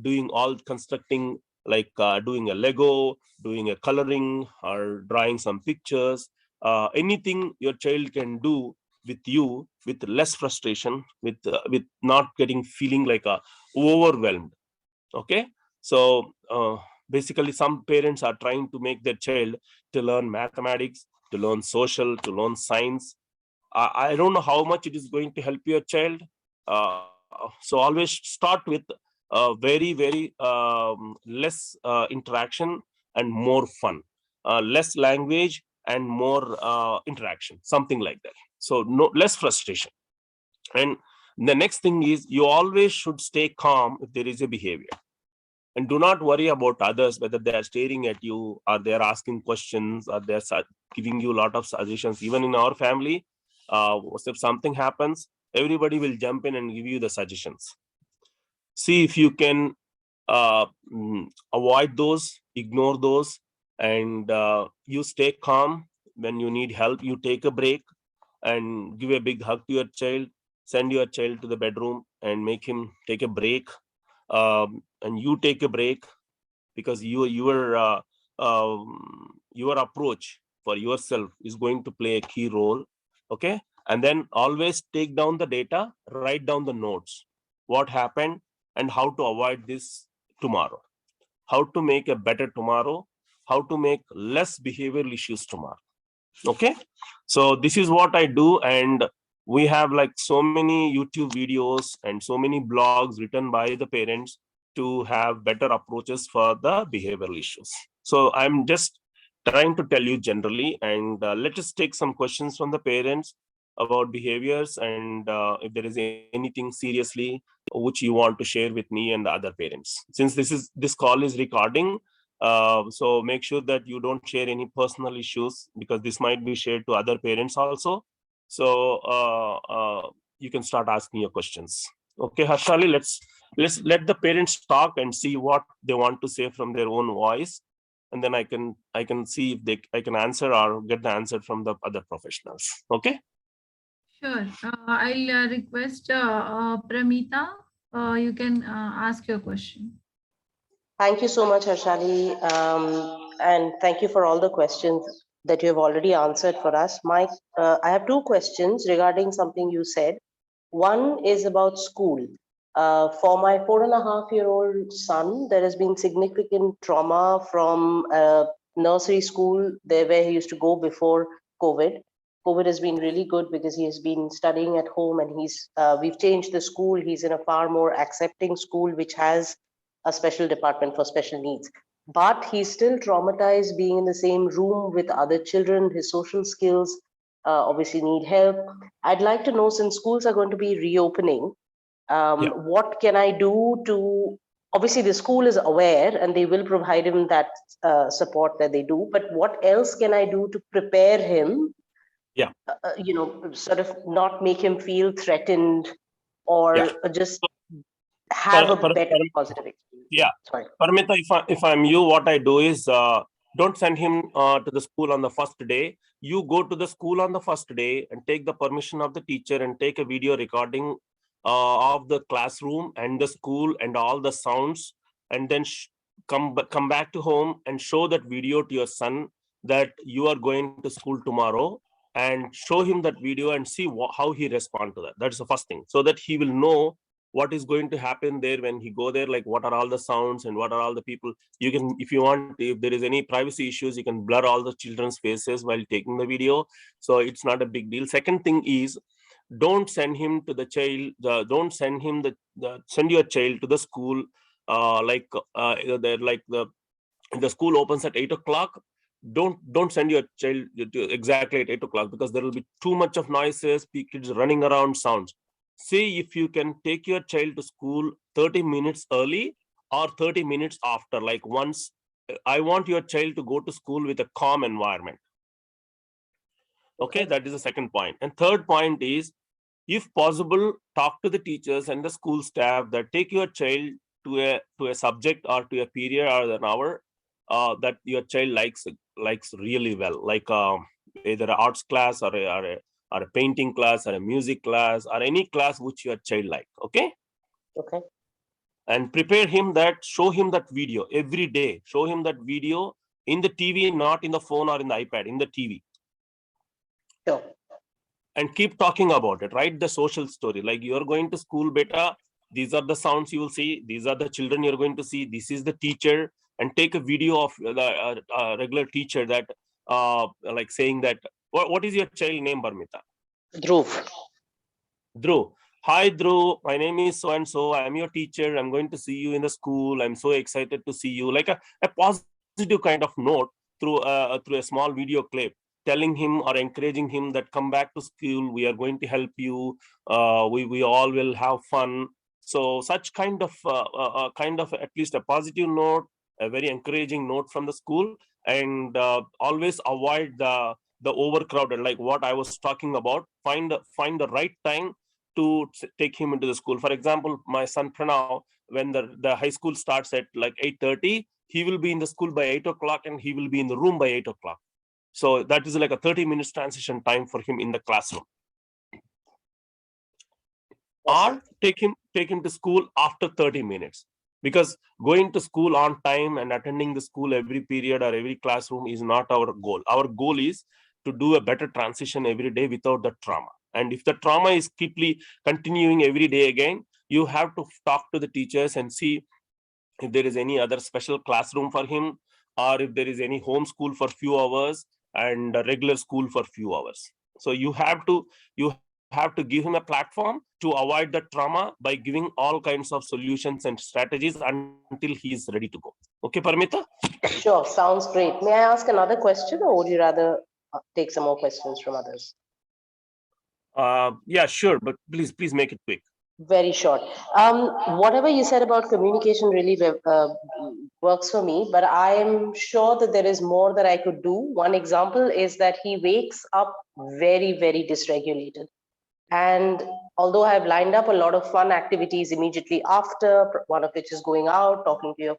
doing all constructing, like doing a Lego, doing a coloring, or drawing some pictures, anything your child can do with you with less frustration, with not getting feeling like overwhelmed. Okay. So basically some parents are trying to make their child to learn mathematics, to learn social, to learn science. I don't know how much it is going to help your child. So always start with very less interaction and more fun, less language and more interaction, something like that. So no less frustration. And the next thing is, you always should stay calm if there is a behavior, and do not worry about others, whether they are staring at you or they are asking questions or they are giving you a lot of suggestions. Even in our family, if something happens, everybody will jump in and give you the suggestions. See if you can avoid those, ignore those, and you stay calm. When you need help, you take a break and give a big hug to your child. Send your child to the bedroom and make him take a break, and you take a break, because your approach for yourself is going to play a key role. Okay. And then always take down the data, write down the notes, what happened and how to avoid this tomorrow, how to make a better tomorrow, how to make less behavioral issues tomorrow. Okay. So this is what I do, and we have like so many YouTube videos and so many blogs written by the parents to have better approaches for the behavioral issues. So I'm just trying to tell you generally, and let us take some questions from the parents about behaviors, and if there is anything seriously which you want to share with me and the other parents. Since this call is recording, so make sure that you don't share any personal issues, because this might be shared to other parents also. So you can start asking your questions. Okay, Harshali, let's let the parents talk and see what they want to say from their own voice, and then I can see if I can answer or get the answer from the other professionals. Okay. Sure. I'll request Pramita. You can ask your question. Thank you so much, Harshali. And thank you for all the questions that you have already answered for us. I have two questions regarding something you said. One is about school. For my 4.5-year-old son, there has been significant trauma from nursery school there where he used to go before COVID. COVID has been really good because he has been studying at home, and we've changed the school. He's in a far more accepting school, which has a special department for special needs. But he's still traumatized being in the same room with other children. His social skills obviously need help. I'd like to know, since schools are going to be reopening, what can I do to, obviously the school is aware and they will provide him that support that they do, but what else can I do to prepare him, sort of not make him feel threatened or just have a better positive experience? Yeah. Sorry. Paramita, if I'm you, what I do is don't send him to the school on the first day. You go to the school on the first day and take the permission of the teacher and take a video recording of the classroom and the school and all the sounds, and then come back to home and show that video to your son that you are going to school tomorrow, and show him that video and see how he responds to that. That's the first thing, so that he will know what is going to happen there when he go there, like what are all the sounds and what are all the people. You can, if you want, if there is any privacy issues, you can blur all the children's faces while taking the video, so it's not a big deal. Second thing is, don't send him to the child, don't send him send your child to the school the school opens at 8 o'clock. Don't send your child to exactly at 8 o'clock, because there will be too much of noises, kids running around, sounds. See if you can take your child to school 30 minutes early or 30 minutes after. Like, once, I want your child to go to school with a calm environment. Okay, that is the second point. And third point is, if possible, talk to the teachers and the school staff that take your child to a subject or to a period or an hour that your child likes really well, like either an arts class or a painting class or a music class or any class which your child like. Okay. And prepare him that, show him that video every day. Show him that video in the TV, not in the phone or in the iPad, in the TV. Sure. And keep talking about it. Write the social story, like, you're going to school, beta, these are the sounds you will see, these are the children you're going to see, this is the teacher, and take a video of the regular teacher that like saying that, what is your child name, Barmita? Dhruv. Hi Dhruv, my name is so and so, I'm your teacher, I'm going to see you in the school, I'm so excited to see you. Like a positive kind of note through a small video clip, telling him or encouraging him that come back to school, we are going to help you, we all will have fun. So such kind of at least a positive note, a very encouraging note from the school. And always avoid the overcrowded, like what I was talking about. Find the right time to take him into the school. For example, my son Pranav, when the high school starts at like 8:30, he will be in the school by 8 o'clock and he will be in the room by 8 o'clock. So that is like a 30 minutes transition time for him in the classroom. Or take him to school after 30 minutes. Because going to school on time and attending the school every period or every classroom is not our goal. Our goal is to do a better transition every day without the trauma. And if the trauma is keeply continuing every day again, you have to talk to the teachers and see if there is any other special classroom for him, or if there is any home school for few hours and a regular school for few hours. So you have to give him a platform to avoid the trauma by giving all kinds of solutions and strategies until he is ready to go. Okay, Paramita? Sure, sounds great. May I ask another question, or would you rather take some more questions from others? Yeah, sure, but please make it quick. Very short. Whatever you said about communication really works for me, but I'm sure that there is more that I could do. One example is that he wakes up very, very dysregulated. And although I've lined up a lot of fun activities immediately after, one of which is going out, talking to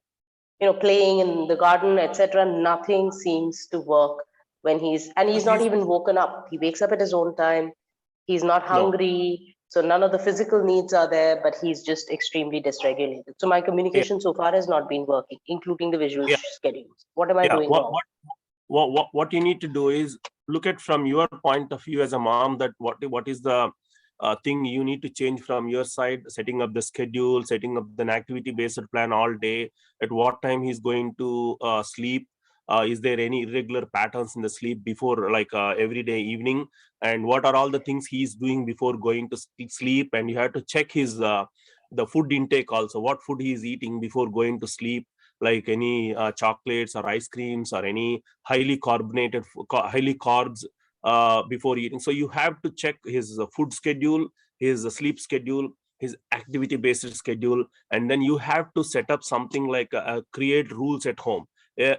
your, playing in the garden, etc., nothing seems to work when he's not even woken up. He wakes up at his own time. He's not hungry. So none of the physical needs are there, but he's just extremely dysregulated. So my communication so far has not been working, including the visual schedules. What am I doing wrong? What you need to do is look at from your point of view as a mom, that what is the thing you need to change from your side, setting up the schedule, setting up an activity based plan all day, at what time he's going to sleep, is there any irregular patterns in the sleep before, like every day evening, and what are all the things he's doing before going to sleep. And you have to check his the food intake also, what food he is eating before going to sleep, like any chocolates or ice creams or any highly carbonated highly carbs before eating. So you have to check his food schedule, his sleep schedule, his activity based schedule, and then you have to set up something like create rules at home.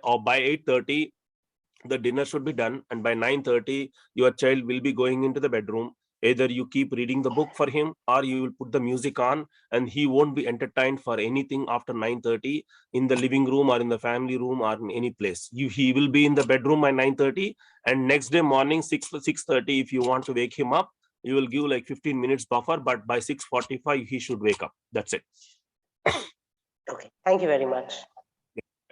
Or by 8:30 the dinner should be done, and by 9:30 your child will be going into the bedroom. Either you keep reading the book for him, or you will put the music on, and he won't be entertained for anything after 9:30 in the living room or in the family room or in any place. He will be in the bedroom by 9:30, and next day morning 6:30 if you want to wake him up, you will give like 15 minutes buffer, but by 6:45 he should wake up. That's it. Okay, thank you very much.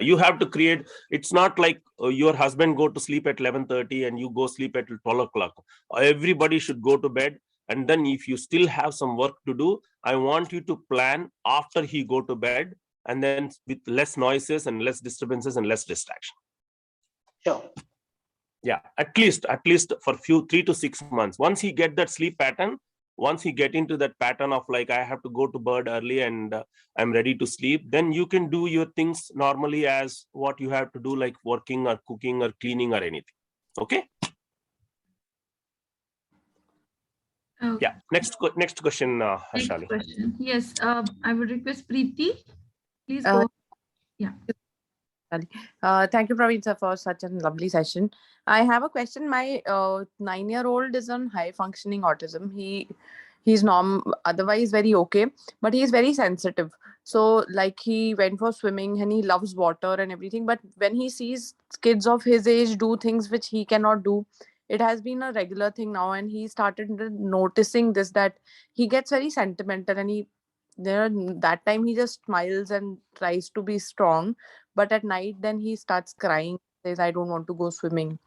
You have to create. It's not like your husband go to sleep at 11:30 and you go sleep at 12 o'clock. Everybody should go to bed, and then if you still have some work to do, I want you to plan after he go to bed, and then with less noises and less disturbances and less distraction. Sure. Yeah, at least for few 3 to 6 months. Once he get that sleep pattern, once he get into that pattern of like, I have to go to bed early and I'm ready to sleep, then you can do your things normally as what you have to do, like working or cooking or cleaning or anything. Okay. Okay. Yeah, next question, Next Harshali. question. Yes, I would request Preeti. Please Uh, go. Yeah. Thank you, Praveen sir, for such a lovely session. I have a question. My 9-year-old is on high functioning autism. He's otherwise very okay, but he's very sensitive. So like he went for swimming and he loves water and everything. But when he sees kids of his age do things which he cannot do, it has been a regular thing now, and he started noticing this, that he gets very sentimental, and that time he just smiles and tries to be strong, but at night then he starts crying, says I don't want to go swimming.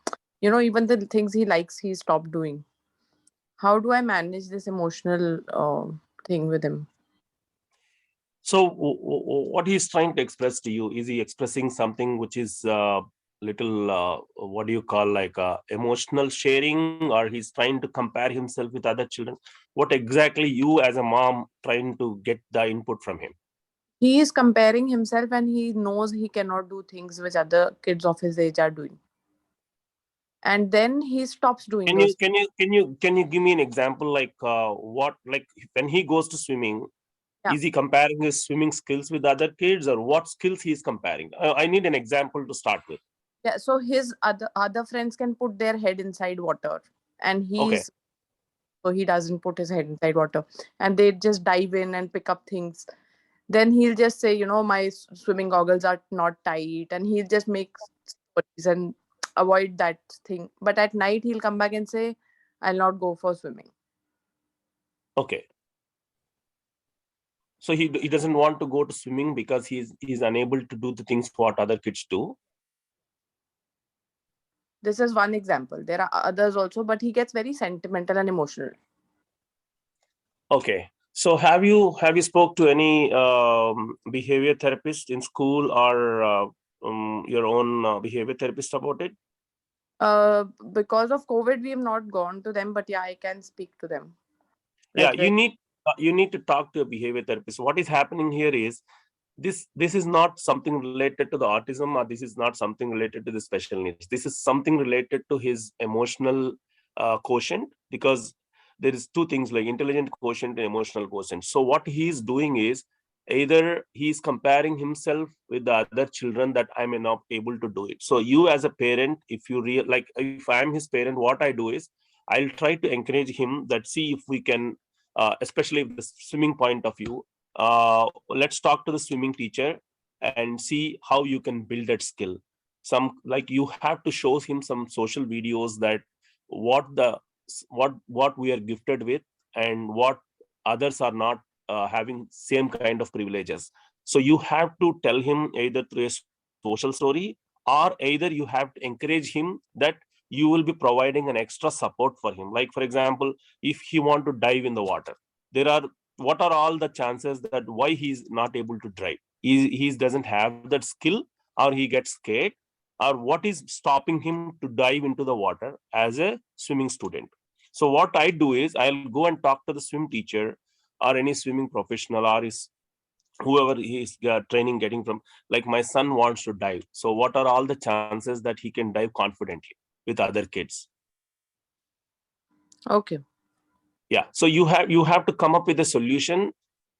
Even the things he likes he stopped doing. How do I manage this emotional thing with him? So what he's trying to express to you, is he expressing something which is little what do you call, like emotional sharing, or he's trying to compare himself with other children? What exactly you as a mom trying to get the input from him? He is comparing himself, and he knows he cannot do things which other kids of his age are doing, and then he stops doing Can you those. can you give me an example, like what, like when he goes to swimming, Yeah. is he comparing his swimming skills with other kids, or what skills he is comparing? I need an example to start with. Yeah, so his other friends can put their head inside water, and Okay. he doesn't put his head inside water, and they just dive in and pick up things. Then he'll just say, my swimming goggles are not tight, and he'll just make stories and avoid that thing. But at night he'll come back and say, I'll not go for swimming. Okay. So he doesn't want to go to swimming because he's unable to do the things what other kids do. This is one example. There are others also, but he gets very sentimental and emotional. Okay. So have you spoke to any behavior therapist in school, or your own behavior therapist about it? Because of COVID, we have not gone to them, but yeah, I can speak to them. Yeah, Like you need to talk to a behavior therapist. What is happening here is, this is not something related to the autism, or this is not something related to the special needs. This is something related to his emotional quotient, because there is two things, like intelligent quotient and emotional quotient. So what he is doing is, either he is comparing himself with the other children, that I may not able to do it. So you as a parent, if you like, if I am his parent, what I do is, I'll try to encourage him that, see if we can, especially the swimming point of view, let's talk to the swimming teacher and see how you can build that skill. Some, like, you have to show him some social videos, that what we are gifted with, and what others are not having same kind of privileges. So you have to tell him either through a social story, or either you have to encourage him that you will be providing an extra support for him. Like, for example, if he want to dive in the water, what are all the chances that why he's not able to dive? He doesn't have that skill, or he gets scared, or what is stopping him to dive into the water as a swimming student? So what I do is I'll go and talk to the swim teacher or any swimming professional, or is whoever he is training getting from, like, my son wants to dive, so what are all the chances that he can dive confidently with other kids? Okay. Yeah, so you have to come up with a solution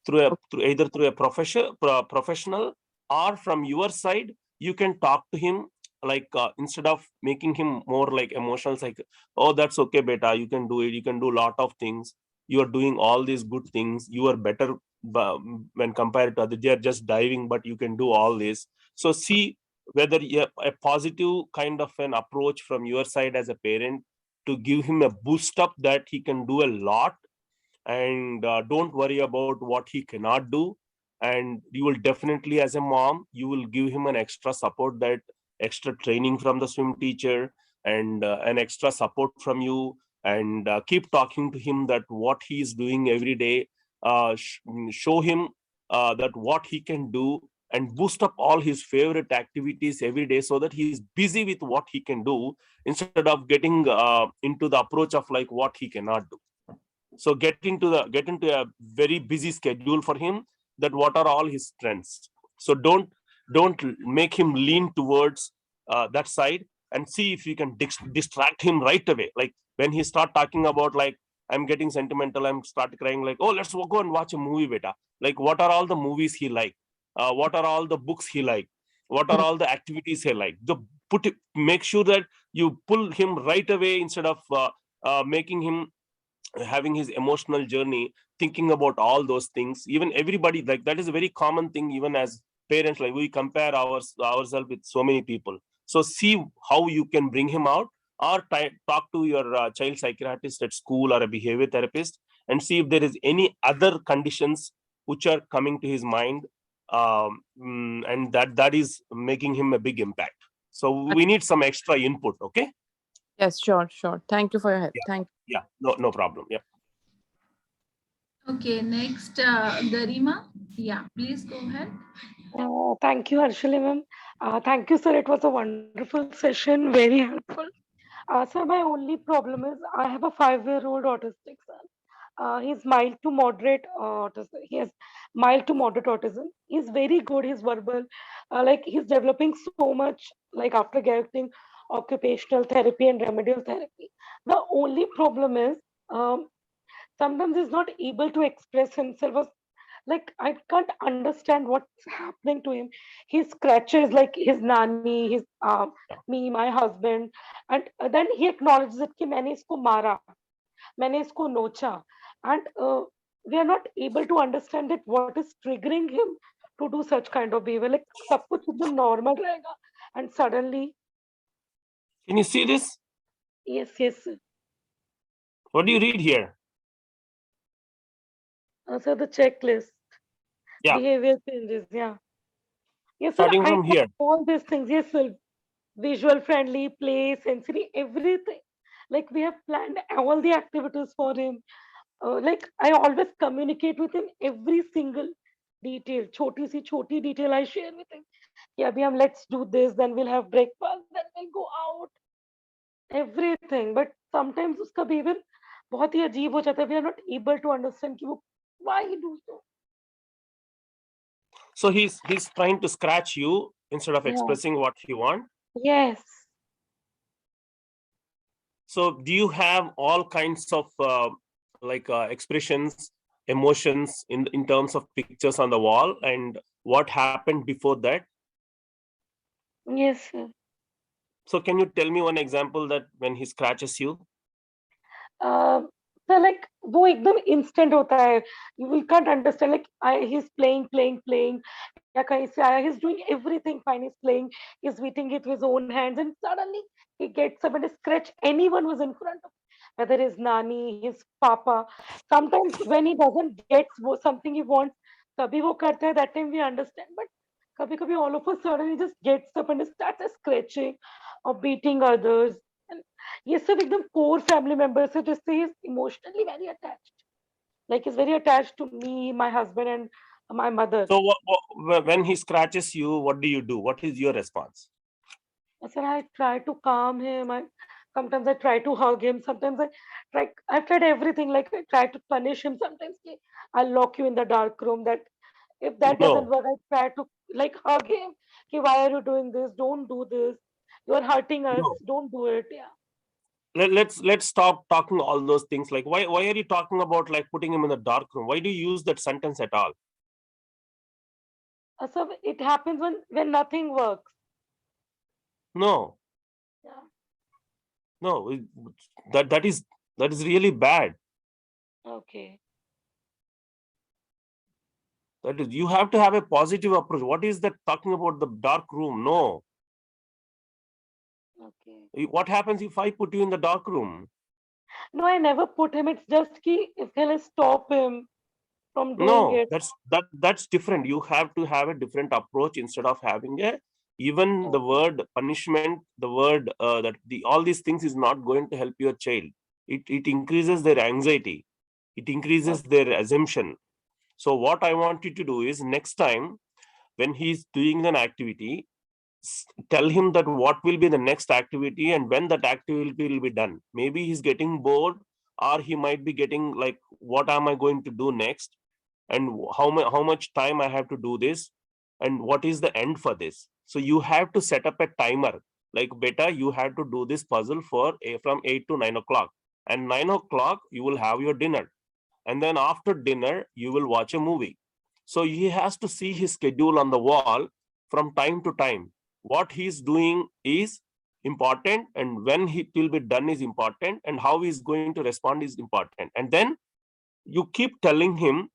through either through a professional, or from your side you can talk to him, like, instead of making him more like emotional, like, oh, that's okay beta, you can do it, you can do a lot of things, you are doing all these good things, you are better when compared to others, they are just diving, but you can do all this. So see whether a positive kind of an approach from your side as a parent, to give him a boost up that he can do a lot, and don't worry about what he cannot do. And you will definitely, as a mom, you will give him an extra support, that extra training from the swim teacher, and an extra support from you, and keep talking to him that what he is doing every day, show him that what he can do, and boost up all his favorite activities every day, so that he is busy with what he can do, instead of getting into the approach of like what he cannot do. So get into a very busy schedule for him, that what are all his strengths. So don't make him lean towards that side, and see if you can distract him right away. Like, when he start talking about, like, I'm getting sentimental, I'm start crying, like, oh, let's go and watch a movie, beta. Like, what are all the movies he like? What are all the books he like? What are all the activities he like? Make sure that you pull him right away, instead of making him having his emotional journey, thinking about all those things. Even everybody, like, that is a very common thing, even as parents, like, we compare ourselves with so many people. So see how you can bring him out, or talk to your child psychiatrist at school, or a behavior therapist, and see if there is any other conditions which are coming to his mind, and that is making him a big impact. So we need some extra input. Okay. Yes, sure. Thank you for your help. Yeah. Thank Yeah, no problem. Yeah. Okay, next, Garima. Yeah, please go ahead. Thank you, Harshali ma'am. Thank you, sir. It was a wonderful session, very helpful. Sir, my only problem is I have a 5-year-old autistic son. He's mild to moderate autism. He has mild to moderate autism. He's very good. He's verbal. Like he's developing so much. Like after getting occupational therapy and remedial therapy, the only problem is sometimes he's not able to express himself. Like I can't understand what's happening to him. He scratches like his nanny, his me, my husband, and then he acknowledges it कि मैंने इसको मारा, मैंने इसको नोचा, and we are not able to understand that what is triggering him to do such kind of behavior. Like सब कुछ एकदम normal रहेगा, and suddenly, Can you see this? yes, sir. What do you read here? So the checklist, Yeah, behavior changes, yeah. Yes, sir. starting I from have here. all these things. Yes, sir. Visual friendly, play, sensory, everything. Like we have planned all the activities for him. Like I always communicate with him every single detail. Choti detail I share with him. Yeah, abhi hum let's do this, then we'll have breakfast, then we'll go out. Everything. But sometimes uska behavior बहुत ही अजीब हो जाता है. We are not able to understand कि वो why he do so. So he's trying to scratch you instead of Yeah. expressing what he want. Yes. So do you have all kinds of expressions, emotions in terms of pictures on the wall, and what happened before that? Yes, sir. So can you tell me one example that when he scratches you? uh, so like वो एकदम instant होता है. We can't understand like he's playing या कहीं से आया, he's doing everything fine, he's playing, he's beating it with his own hands, and suddenly he gets up and scratch anyone who's in front of him, whether his nani, his papa. Sometimes when he doesn't get something he wants, तभी वो करता है, that time we understand. But कभी कभी all of a sudden he just gets up and starts scratching or beating others. And ये सब एकदम core family members है जिससे he's emotionally very attached. Like he's very attached to me, my husband, and my mother. So when he scratches you, what do you do? What is your response? Sir, I try to calm him. Sometimes I try to hug him. Sometimes I've tried everything. Like I try to punish him. Sometimes I'll lock you in the dark room. That if that doesn't No. work, I try to like hug him. Okay, why are you doing this? Don't do this. You are hurting us. No. Don't do it. Yeah. Let's stop talking all those things. Like why are you talking about like putting him in the dark room? Why do you use that sentence at all? So it happens when nothing works. No, Yeah. no, that is really bad. Okay. That is, you have to have a positive approach. What is that talking about the dark room? No. Okay. What happens if I put you in the dark room? No, I never put him. It's just ki if he'll stop him from doing No, it. that's different. You have to have a different approach instead of having a even the Okay. word punishment, the word that the all these things is not going to help your child. It increases their anxiety. It increases their assumption. So what I want you to do is next time when he's doing an activity, tell him that what will be the next activity and when that activity will be done. Maybe he's getting bored, or he might be getting like, what am I going to do next? And how much time I have to do this, and what is the end for this. So you have to set up a timer, like beta, you have to do this puzzle from 8 to 9 o'clock, and 9 o'clock you will have your dinner, and then after dinner you will watch a movie. So he has to see his schedule on the wall from time to time. What he's doing is important, and when it will be done is important, and how he's going to respond is important. And then you keep telling him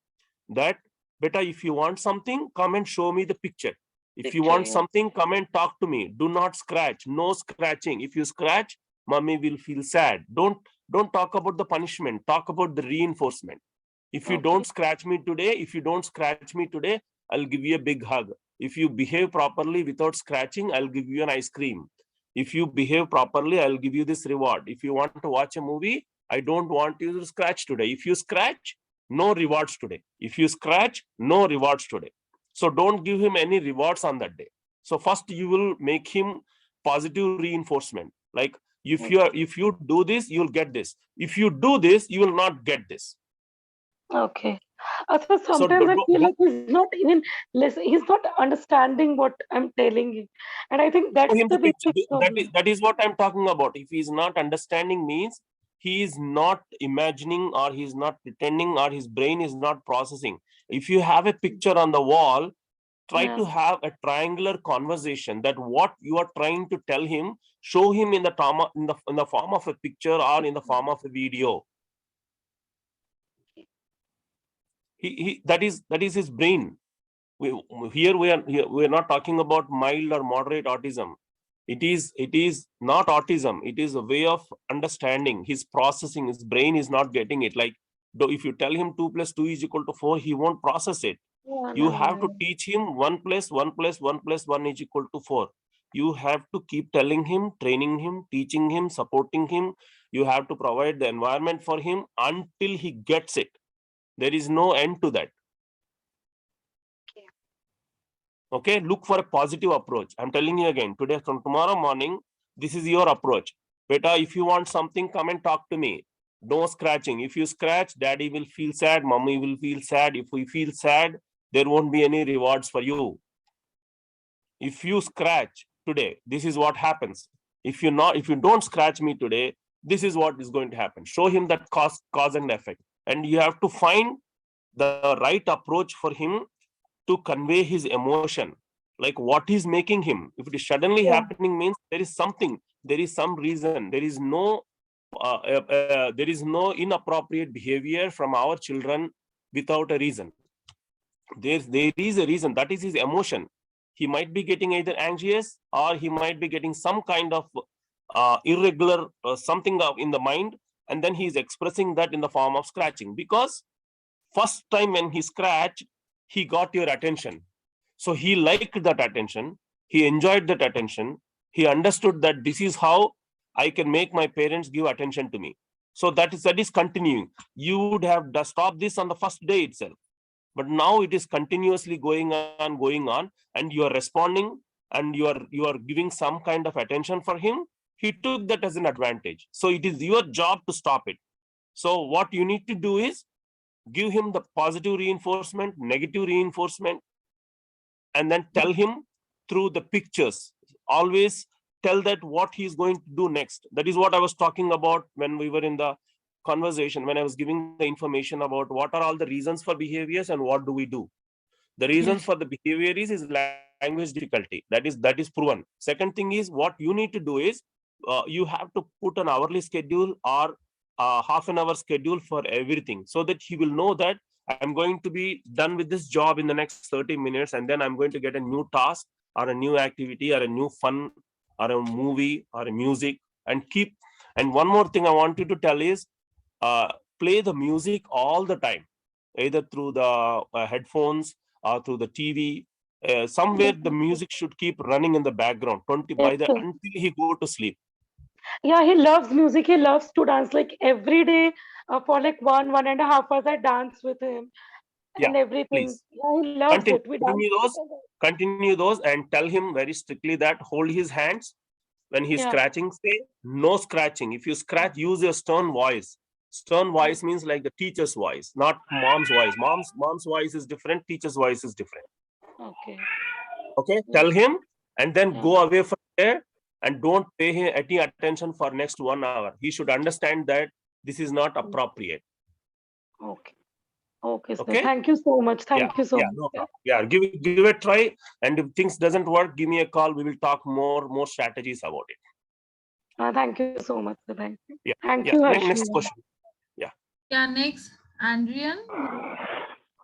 that, beta, if you want something, come and show me the picture. If you want Picture. something, come and talk to me. Do not scratch. No scratching. If you scratch, mommy will feel sad. Don't talk about the punishment. Talk about the reinforcement. If you Okay. don't scratch me today, I'll give you a big hug. If you behave properly without scratching, I'll give you an ice cream. If you behave properly, I'll give you this reward. If you want to watch a movie, I don't want you to scratch today. If you scratch, no rewards today. If you scratch, no rewards today. So don't give him any rewards on that day. So first you will make him positive reinforcement. Like if you do this, you'll get this. If you do this, you will not get this. Okay. So So sometimes I feel like he's not even listen, he's not understanding what I'm telling him. And I think that's him the the picture. basic problem. That is what I'm talking about. If he's not understanding means he is not imagining, or he's not pretending, or his brain is not processing. If you have a picture on the wall, try Yeah. to have a triangular conversation, that what you are trying to tell him, show him in the form of a picture or in the form of a video. That is his brain. We are not talking about mild or moderate autism. It is not autism. It is a way of understanding. His processing, his brain is not getting it. Like if you tell him 2 + 2 is equal to 4, he won't process it. Yeah, You yeah, have yeah. to teach him 1 + 1 + 1 + 1 is equal to 4. You have to keep telling him, training him, teaching him, supporting him. You have to provide the environment for him until he gets it. There is no end to that. Okay, look for a positive approach. I'm telling you again, today, from tomorrow morning, this is your approach. Beta, if you want something, come and talk to me. No scratching. If you scratch, daddy will feel sad, mommy will feel sad. If we feel sad, there won't be any rewards for you. If you scratch today, this is what happens. If you don't scratch me today, this is what is going to happen. Show him that cause and effect. And you have to find the right approach for him to convey his emotion, like what is making him. If it is suddenly Yeah. happening, means there is something, there is some reason. There is no inappropriate behavior from our children without a reason. There is a reason. That is his emotion. He might be getting either anxious, or he might be getting some kind of irregular something in the mind, and then he is expressing that in the form of scratching. Because first time when he scratched, he got your attention. So he liked that attention. He enjoyed that attention. He understood that this is how I can make my parents give attention to me. So that is continuing. You would have stopped this on the first day itself, but now it is continuously going on, and you are responding, and you are giving some kind of attention for him. He took that as an advantage. So it is your job to stop it. So what you need to do is give him the positive reinforcement, negative reinforcement, and then tell him through the pictures. Always tell that what he's going to do next. That is what I was talking about when we were in the conversation, when I was giving the information about what are all the reasons for behaviors and what do we do. The reasons for the behavior is language difficulty. That is proven. Second thing is, what you need to do is you have to put an hourly schedule or half an hour schedule for everything, so that he will know that I'm going to be done with this job in the next 30 minutes, and then I'm going to get a new task or a new activity or a new fun or a movie or a music, and keep. And one more thing I want you to tell is, uh, play the music all the time, either through the headphones or through the TV. Somewhere the music should keep running in the background 20 Yes, by the sir. until he go to sleep. Yeah, he loves music. He loves to dance. Like every day, for like 1.5 hours, I dance with him Yeah, and everything. please Yeah, he loves it. We dance together. continue those, and tell him very strictly that hold his hands when he's Yeah. scratching. Say no scratching. If you scratch, use your stern voice. Stern voice means like the teacher's voice, not mom's voice. Mom's voice is different, teacher's voice is different. Okay. Okay, Yeah. tell him, and then Yeah. go away from there, and don't pay him any attention for next 1 hour. He should understand that this is not appropriate. Okay. Okay, sir. Okay. Thank you so much. Yeah, Thank you so yeah, much. no Yeah. problem. Yeah, give it a try, and if things doesn't work, give me a call. We will talk more strategies about it. Thank you so much, sir. Thank you. Yeah, Thank yeah. you, Next Harshini. question. Yeah. Yeah, next, Andrian,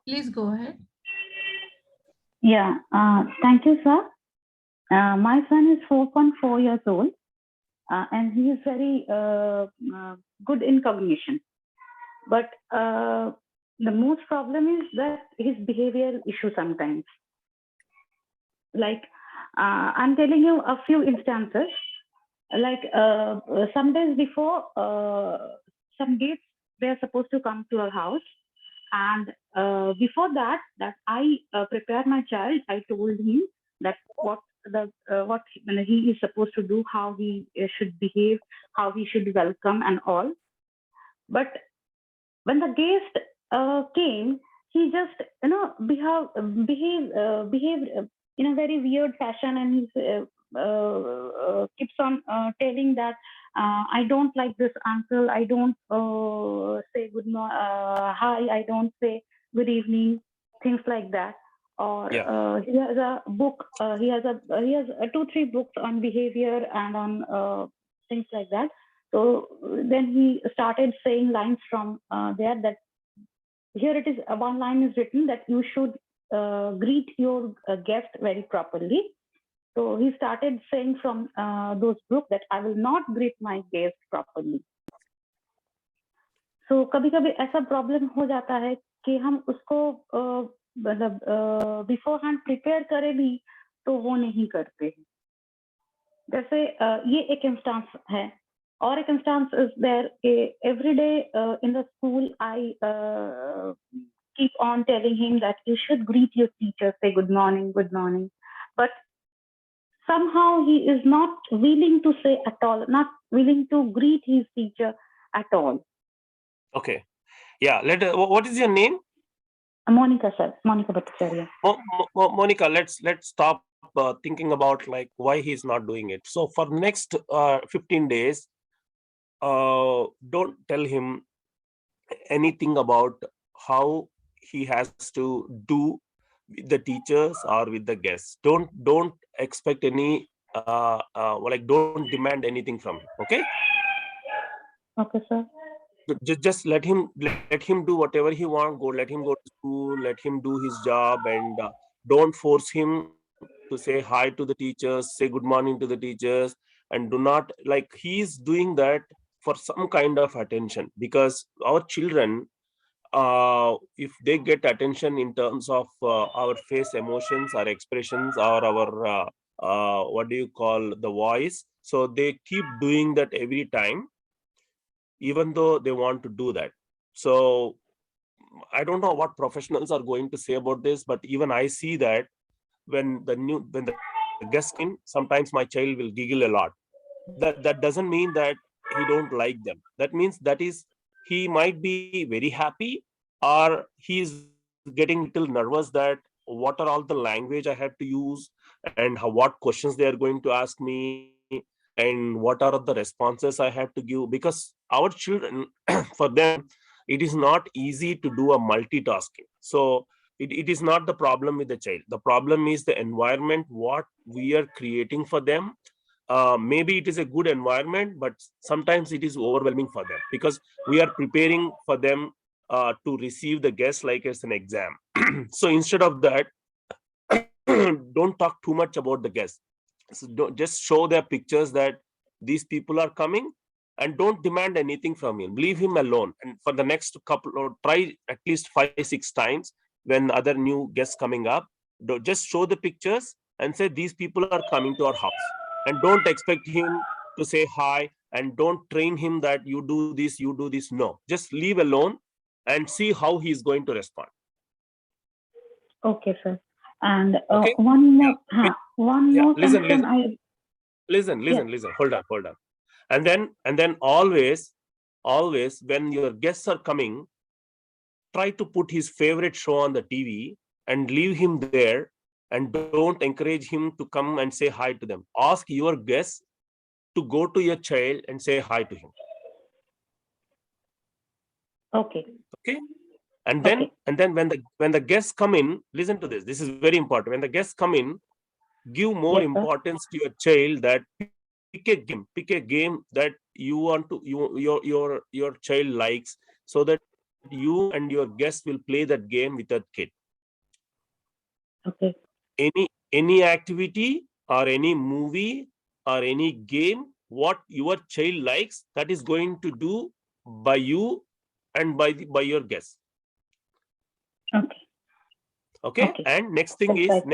please go ahead. Yeah, thank you, sir. My son is 4.4 years old, and he is very good in cognition. But the most problem is that his behavioral issue sometimes. Like, I'm telling you a few instances. Like, some days before, some guests were supposed to come to our house. And before that I prepared my child. I told him that what he is supposed to do, how he should behave, how he should welcome and all. But when the guest came, he just behaved in a very weird fashion, and he keeps on telling that I don't like this uncle. I don't say hi. I don't say good evening. Things like that. Or Yeah. he has a book. He has 2-3 books on behavior and on things like that. So then he started saying lines from there, that here it is, one line is written that you should greet your guest very properly. So he started saying from those books that I will not greet my guest properly. So कभी कभी ऐसा problem हो जाता है कि हम उसको मतलब बिफोर हैंड प्रिपेयर करें भी तो वो नहीं करते। जैसे ये एक इंस्टेंस है, और एक instance is there every day in the school I keep on telling him that you should greet your teacher, say good morning, but somehow he is not willing to say at all, not willing to greet his teacher at all. Okay. Yeah. What is your name? Monica, sir. Monica Bhattacharya. Monica, let's stop thinking about like why he's not doing it. So for next 15 days, don't tell him anything about how he has to do with the teachers or with the guests. Don't expect any like don't demand anything from him. Okay. Okay, sir. Just let him do whatever he wants. Let him go to school, let him do his job, and don't force him to say hi to the teachers, say good morning to the teachers, and do not, like, he's doing that for some kind of attention, because our children, if they get attention in terms of our face emotions, our expressions, or our what do you call, the voice. So they keep doing that every time, even though they want to do that. So I don't know what professionals are going to say about this, but even I see that when the guests come in, sometimes my child will giggle a lot. That doesn't mean that he don't like them. That means that is, he might be very happy, or he is getting little nervous that what are all the language I have to use, and what questions they are going to ask me, and what are the responses I have to give. Because our children, for them, it is not easy to do a multitasking. So it is not the problem with the child. The problem is the environment what we are creating for them. Maybe it is a good environment, but sometimes it is overwhelming for them, because we are preparing for them to receive the guests like it's an exam. So instead of that, don't talk too much about the guests. So just show their pictures that these people are coming, and don't demand anything from him. Leave him alone. And for the next couple, or try at least 5-6 times, when other new guests coming up, just show the pictures and say these people are coming to our house. And don't expect him to say hi, and don't train him that you do this, you do this. No, just leave alone and see how he is going to respond. Okay, sir. And Okay. one more, Yeah. one Yeah. more Listen. concern. Listen. Hold on. And then always when your guests are coming, try to put his favorite show on the TV and leave him there, and don't encourage him to come and say hi to them. Ask your guests to go to your child and say hi to him. Okay. Okay. And then Okay. when the guests come in, listen to this. This is very important. When the guests come in, give more Yes, sir. importance to your child. That pick a game that you want to, your child likes, so that you and your guest will play that game with that kid. Okay. Any activity or any movie or any game what your child likes, that is going to do by you and by your guest. Okay. Okay. Okay. And next thing That's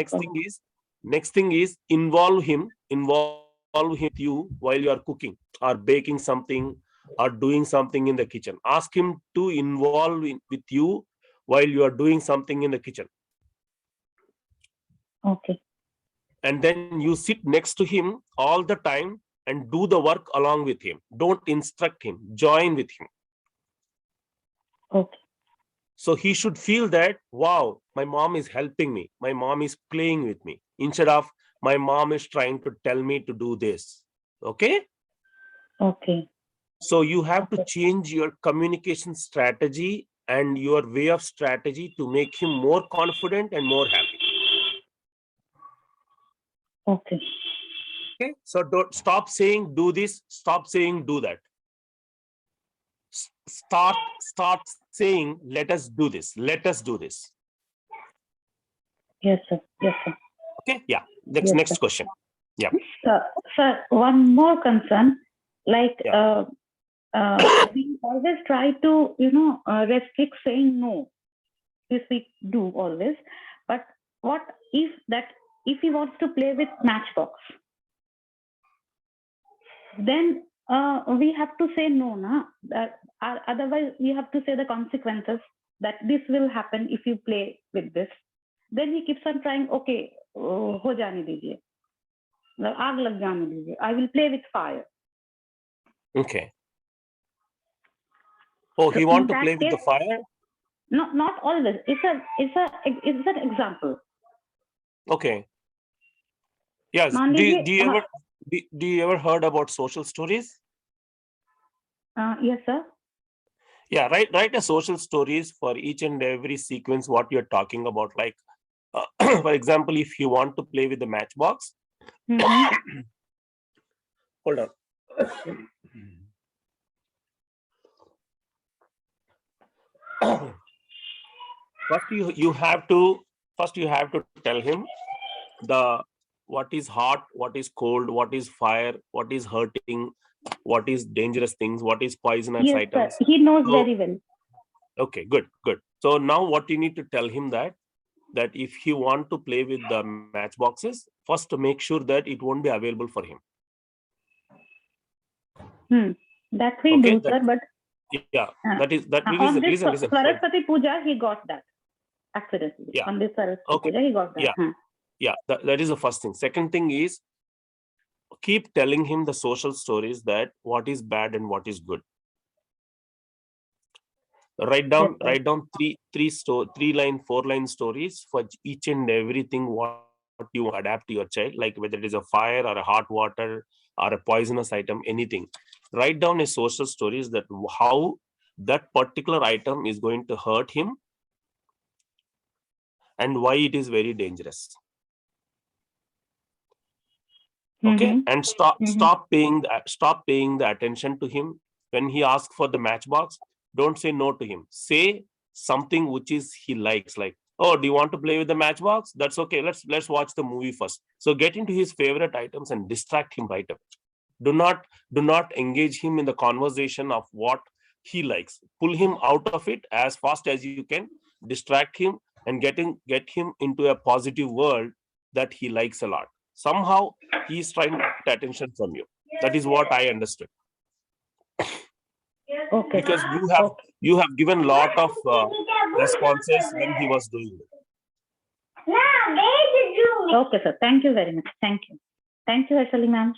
is involve him with you while you are cooking or baking something or doing something in the kitchen. Ask him to involve with you while you are doing something in the kitchen. Okay. And then you sit next to him all the time and do the work along with him. Don't instruct him, join with him. Okay. So he should feel that, wow, my mom is helping me, my mom is playing with me, instead of my mom is trying to tell me to do this. Okay. Okay. So you have to Okay. change your communication strategy and your way of strategy to make him more confident and more happy. Okay. Okay. So don't stop saying do this, stop saying do that. Start saying let us do this, let us do this. Yes, sir. Yes, sir. Okay. Yeah. Next Yes, next sir. question. Yeah. Sir, one more concern. Like, Yeah. we always try to, restrict saying no. This we do always. But what if he wants to play with Matchbox? Then we have to say no, na? Otherwise, we have to say the consequences that this will happen if you play with this. Then he keeps on trying, okay, ho jaane dijiye. Aag lag jaane dijiye. I will play with fire. Okay. Oh, he want to play with the fire? No, not always. It's an example. Okay. Yes. Do you ever heard about social stories? Yes, sir. Yeah, write a social stories for each and every sequence what you're talking about. Like, for example, if you want to play with the matchbox, hold on. First you have to tell him what is hot, what is cold, what is fire, what is hurting, what is dangerous things, what is poisonous Yes, items. sir. He knows very well. Okay, good. So now what you need to tell him that if he want to play with the matchboxes, first to make sure that it won't be available for him. That we Okay, do, sir. But yeah, that is that. on this Listen. Saraswati Puja, he got that accidentally. Yeah. On this Saraswati Okay. Puja, he got that. Yeah, that is the first thing. Second thing is, keep telling him the social stories, that what is bad and what is good. Write down three line, 4-line stories for each and everything what you adapt to your child, like whether it is a fire or a hot water or a poisonous item, anything. Write down a social stories that how that particular item is going to hurt him and why it is very dangerous. Okay, and stop paying the attention to him when he asks for the matchbox. Don't say no to him. Say something which is he likes, like, oh, do you want to play with the matchbox? That's okay. Let's watch the movie first. So get into his favorite items and distract him right away. Do not engage him in the conversation of what he likes. Pull him out of it as fast as you can. Distract him and get him into a positive world that he likes a lot. Somehow he is trying to get attention from you. That is what I understood. Okay. Because you have given a lot of responses when he was doing it. Okay, sir. Thank you very much. Thank you, Ashali ma'am.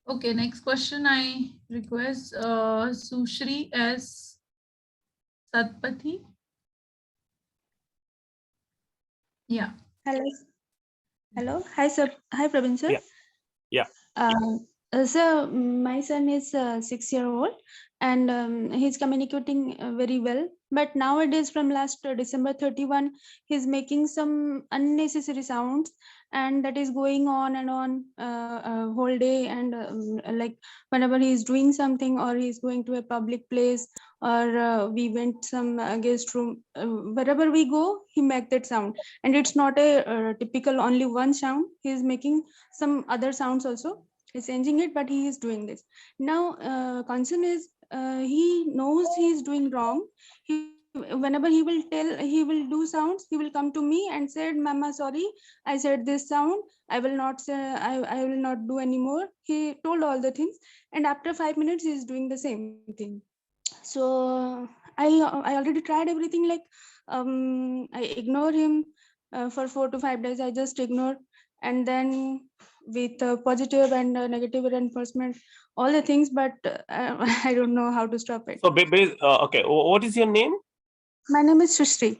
Okay, next question. I request Sushri S. Satpathy. Yeah. Hello. Hi, sir. Hi, Praveen, sir. Yeah. So my son is 6-year-old and he's communicating very well. But nowadays, from last December 31, he's making some unnecessary sounds, and that is going on and on whole day. And like whenever he's doing something or he's going to a public place or we went some guest room, wherever we go, he make that sound. And it's not a typical only one sound. He's making some other sounds also. He's changing it, but he is doing this. Now, concern is he knows he's doing wrong. Whenever he will do sounds, he will come to me and said, Mama, sorry, I said this sound. I will not say, I will not do anymore. He told all the things. And after 5 minutes, he is doing the same thing. So I already tried everything. Like I ignore him for 4 to 5 days. I just ignore. And then with positive and negative reinforcement, all the things, but I don't know how to stop it. So, okay, what is your name? My name is Sushri.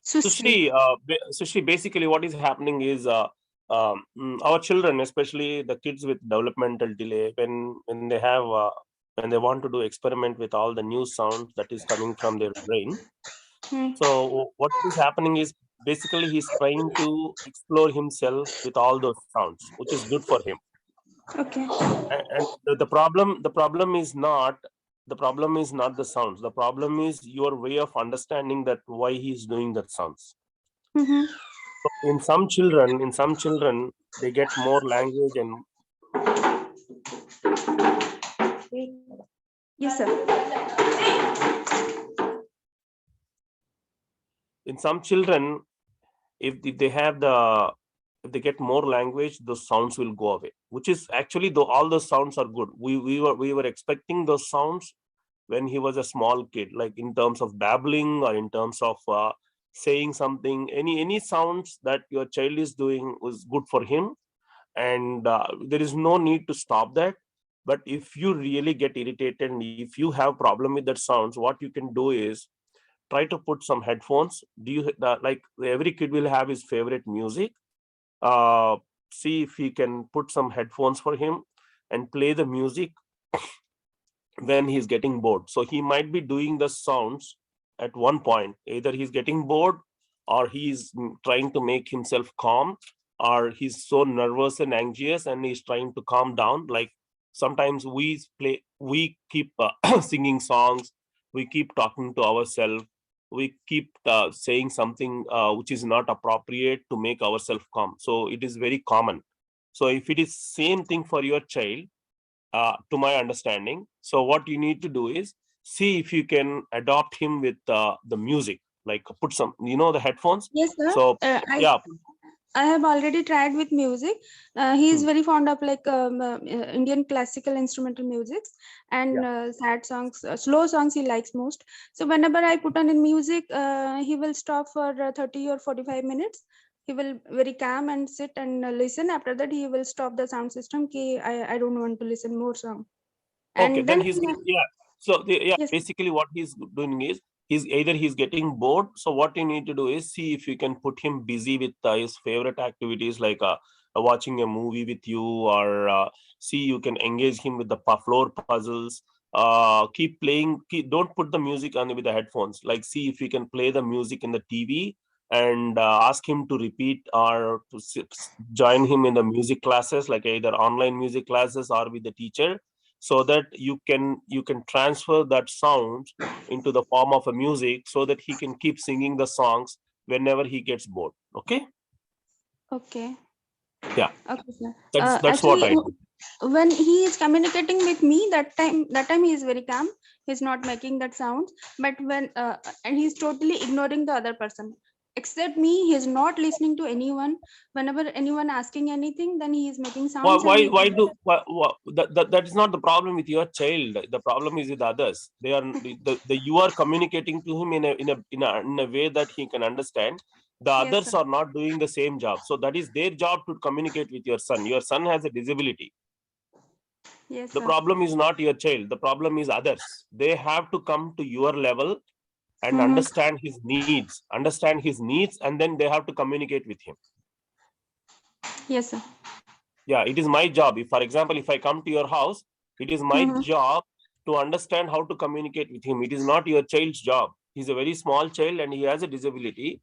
Sushri, basically what is happening is our children, especially the kids with developmental delay, when they have when they want to do experiment with all the new sounds that is coming from their brain. So what is happening is basically he's trying to explore himself with all those sounds, which is good for him. Okay. And the problem is not the sounds. The problem is your way of understanding that why he's doing that sounds. Mm-hmm. So in some children, they get more language and. Yes, sir. In some children, if they get more language, those sounds will go away. Which is actually all those sounds are good. We were expecting those sounds when he was a small kid, like in terms of babbling or in terms of saying something. Any sounds that your child is doing was good for him, and there is no need to stop that. But if you really get irritated and if you have problem with that sounds, what you can do is try to put some headphones. Like every kid will have his favorite music. See if he can put some headphones for him and play the music when he's getting bored. So he might be doing the sounds at one point. Either he's getting bored or he's trying to make himself calm, or he's so nervous and anxious and he's trying to calm down. Like sometimes we keep singing songs, we keep talking to ourselves, we keep saying something which is not appropriate to make ourselves calm. So it is very common. So if it is same thing for your child, to my understanding, so what you need to do is see if you can adopt him with the music. like put some, the headphones. Yes, sir. So yeah. I have already tried with music. He is Hmm. very fond of like Indian classical instrumental music and sad songs, slow songs he likes most. So whenever I put on in music, he will stop for 30 or 45 minutes. He will very calm and sit and listen. After that, he will stop the sound system. Ki I don't want to listen more song. Okay, And then then he's So yes, basically what he's doing is he's getting bored. So what you need to do is see if you can put him busy with his favorite activities, like watching a movie with you, or see you can engage him with the floor puzzles. Keep playing. Don't put the music on with the headphones. Like, see if you can play the music in the TV, and ask him to repeat, or to join him in the music classes, like either online music classes or with the teacher, so that you can transfer that sound into the form of a music, so that he can keep singing the songs whenever he gets bored. Okay. okay. Yeah, Okay, sir. that's what Actually, I do. when he is communicating with me, that time he is very calm. He's not making that sound. But when and he's totally ignoring the other person. Except me, he's not listening to anyone. Whenever anyone asking anything, then he is making why sounds why, and why do why, that is not the problem with your child. The problem is with others. They are you are communicating to him in a way that he can understand. The yes, others sir. are not doing the same job, so that is their job to communicate with your son. Your son has a disability. Yes, The sir. problem is not your child. The problem is others. They have to come to your level and Mm-hmm. understand his needs, and then they have to communicate with him. Yes, sir. Yeah, it is my job. If, for example, if I come to your house, it is my Mm-hmm. job to understand how to communicate with him. It is not your child's job. He's a very small child and he has a disability,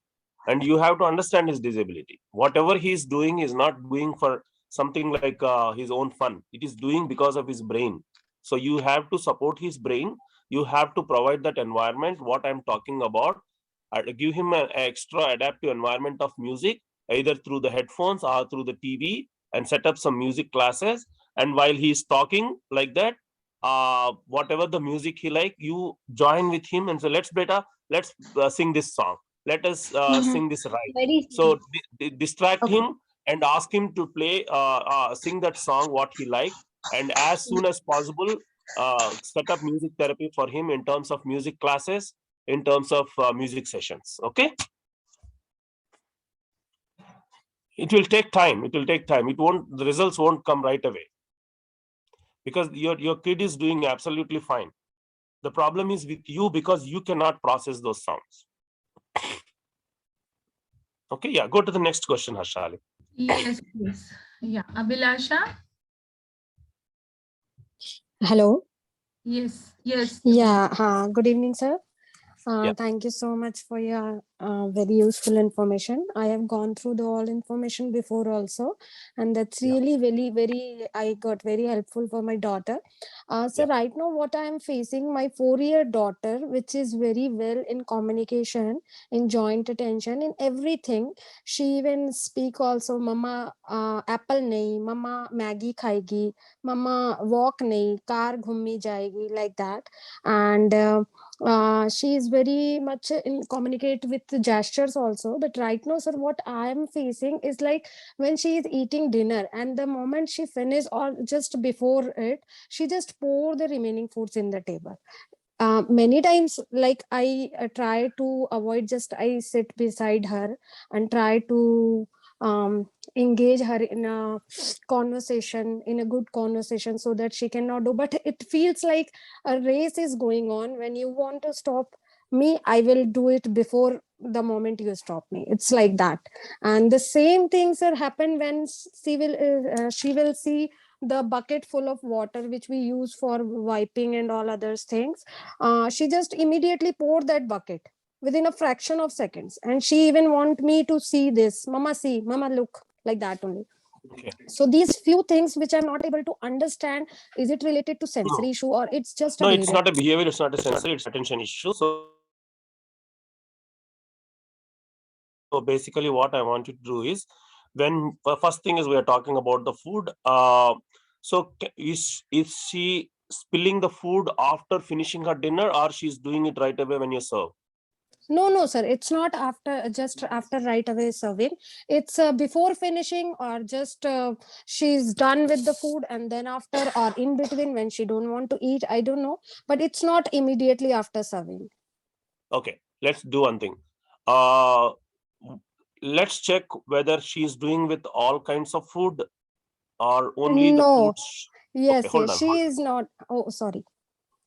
and you have to understand his disability. Whatever he is doing is not doing for something like his own fun. It is doing because of his brain. So you have to support his brain. You have to provide that environment, what I'm talking about. Give him an extra adaptive environment of music, either through the headphones or through the TV, and set up some music classes. And while he's talking like that, whatever the music he like, you join with him and say, let's beta, let's sing this song, let us Mm-hmm. sing this right. Very So distract okay. him and ask him to play sing that song what he like. And as soon as possible, set up music therapy for him in terms of music classes, in terms of music sessions. Okay. It will take time. The results won't come right away, because your kid is doing absolutely fine. The problem is with you, because you cannot process those sounds. Okay. Yeah, go to the next question, Harshali. Yes, please. Yeah, Abhilasha. Hello. Yes, yes, Abhilasha. Yeah. Good evening, sir. Yeah. Thank you so much for your very useful information. I have gone through the all information before also, and that's Yeah. really very, very, I got very helpful for my daughter. So Yeah. right now what I am facing, my 4-year daughter, which is very well in communication, in joint attention, in everything. She even speak also, mama apple nahi, mama Maggie खाएगी, mama walk nahi, car घूमने जाएगी, like that. And she is very much in communicate with gestures also. But right now, sir, what I am facing is like when she is eating dinner, and the moment she finish or just before it, she just pour the remaining foods in the table. Many times, like I try to avoid, just I sit beside her and try to um, engage her in a conversation, in a good conversation, so that she cannot do. But it feels like a race is going on. When you want to stop me, I will do it before the moment you stop me. It's like that. And the same things are happen when she will see the bucket full of water which we use for wiping and all other things. She just immediately poured that bucket within a fraction of seconds, and she even want me to see this, mama see, mama look, like that only. Okay. So these few things which I'm not able to understand, is it related to No, sensory issue or it's just a no, it's behavior? not a behavior. It's not a sensory. It's attention issue. So basically, what I want you to do is, when first thing is we are talking about the food. So is she spilling the food after finishing her dinner, or she's doing it right away when you serve? No, sir. It's not after, just after right away serving. It's before finishing, or just she's done with the food and then after, or in between when she don't want to eat. I don't know, but it's not immediately after serving. Okay, let's do one thing. Uh, let's check whether she's doing with all kinds of food or only the No. foods. Okay, Yes, hold yes. on. She is not. Oh, sorry.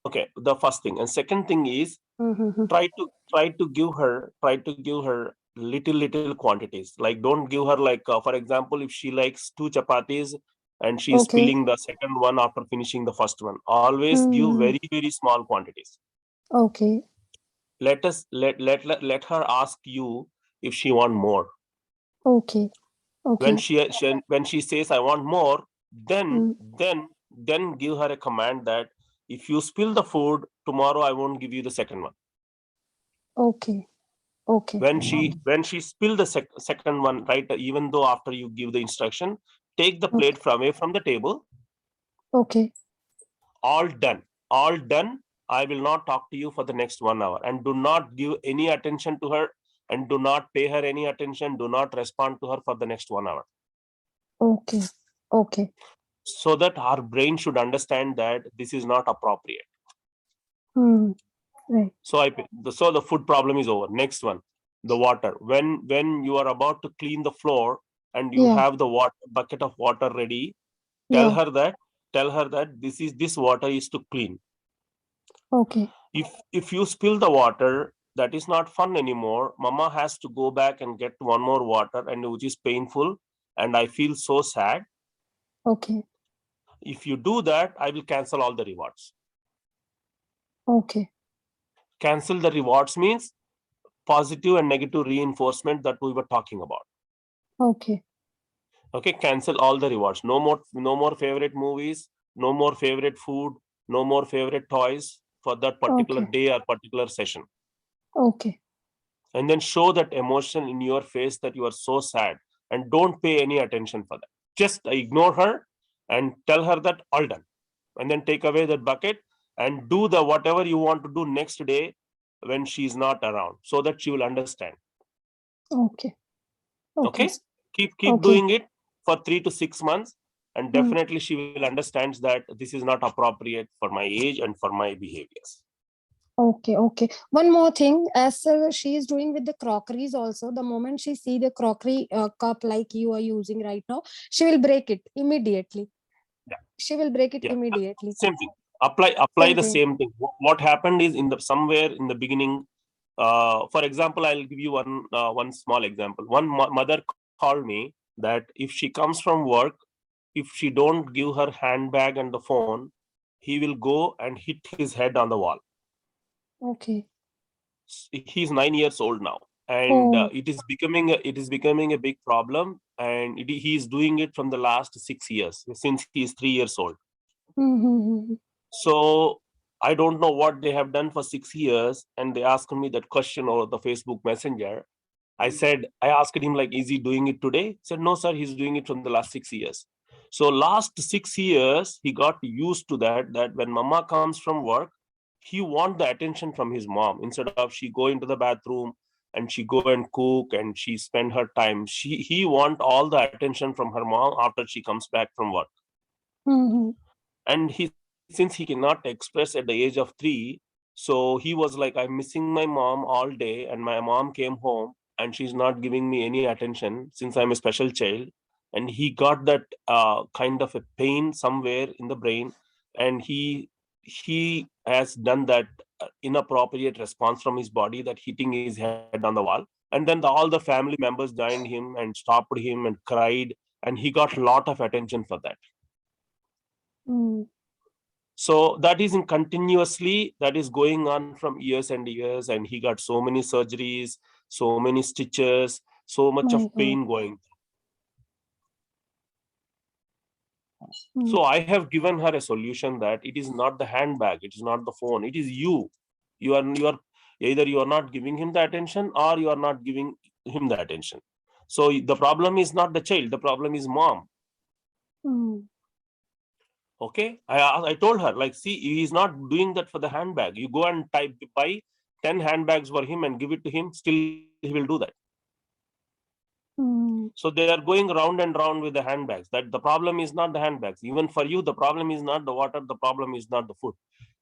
Okay, the first thing. And second thing is, Mm-hmm. try to give her little quantities. Like, don't give her like, for example, if she likes 2 chapatis and she's Okay. spilling the second one after finishing the first one, always give Mm-hmm. very small quantities. Okay. Let her ask you if she want more. Okay. When Okay. she says I want more, Mm. then give her a command that if you spill the food tomorrow, I won't give you the second one. Okay. Okay. When she spill the second one, right, even though after you give the instruction, take the plate Okay. away from the table. Okay. All done. I will not talk to you for the next 1 hour, and do not give any attention to her, and do not pay her any attention. Do not respond to her for the next 1 hour. Okay. Okay. So that our brain should understand that this is not appropriate. Hmm. Right. So the food problem is over. Next one, the water. When you are about to clean the floor and you Yeah. have the bucket of water ready, tell Yeah. her that this water is to clean. Okay. If you spill the water, that is not fun anymore. Mama has to go back and get one more water, and which is painful, and I feel so sad. Okay. If you do that, I will cancel all the rewards. Okay. Cancel the rewards means positive and negative reinforcement that we were talking about. Okay. Okay, cancel all the rewards. No more favorite movies, no more favorite food, no more favorite toys for that particular Okay. day or particular session. Okay. And then show that emotion in your face that you are so sad, and don't pay any attention for that. Just ignore her and tell her that all done. And then take away that bucket and do the whatever you want to do next day when she's not around, so that she will understand. Okay. Okay. Okay, keep Okay. doing it for 3 to 6 months, and Hmm. definitely she will understand that this is not appropriate for my age and for my behaviors. Okay. Okay. One more thing, as she is doing with the crockeries also, the moment she see the crockery cup like you are using right now, she will break it immediately. Yeah. She will break it Yeah, immediately. same thing. Apply Same the thing. same thing. What happened is, somewhere in the beginning, for example, I'll give you one small example. One mother called me that if she comes from work, if she don't give her handbag and the phone, he will go and hit his head on the wall. Okay. He's 9 years old now, and Oh. it is becoming a big problem, and he's doing it from the last 6 years, since he is 3 years old. Mm-hmm. So I don't know what they have done for 6 years, and they asked me that question over the Facebook Messenger. I asked him, like, is he doing it today? He said, no, sir, he's doing it from the last 6 years. So last 6 years, he got used to that when mama comes from work, he want the attention from his mom. Instead of she go into the bathroom and she go and cook and she spend her time, he want all the attention from her mom after she comes back from work. Mm-hmm. And since he cannot express at the age of 3, so he was like, I'm missing my mom all day, and my mom came home and she's not giving me any attention since I'm a special child. And he got that kind of a pain somewhere in the brain, and he has done that inappropriate response from his body, that hitting his head on the wall. And then all the family members joined him and stopped him and cried, and he got a lot of attention for that. Mm. So that is that is going on from years and years, and he got so many surgeries, so many stitches, so much My of God. pain going. Mm. So I have given her a solution that it is not the handbag, it is not the phone, it is you. You are either you are not giving him the attention, or you are not giving him the attention. So the problem is not the child, the problem is mom. Mm. Okay, I told her, like, see, he's not doing that for the handbag. You go and buy 10 handbags for him and give it to him, still he will do that. So they are going round and round with the handbags. That the problem is not the handbags. Even for you, the problem is not the water. The problem is not the food.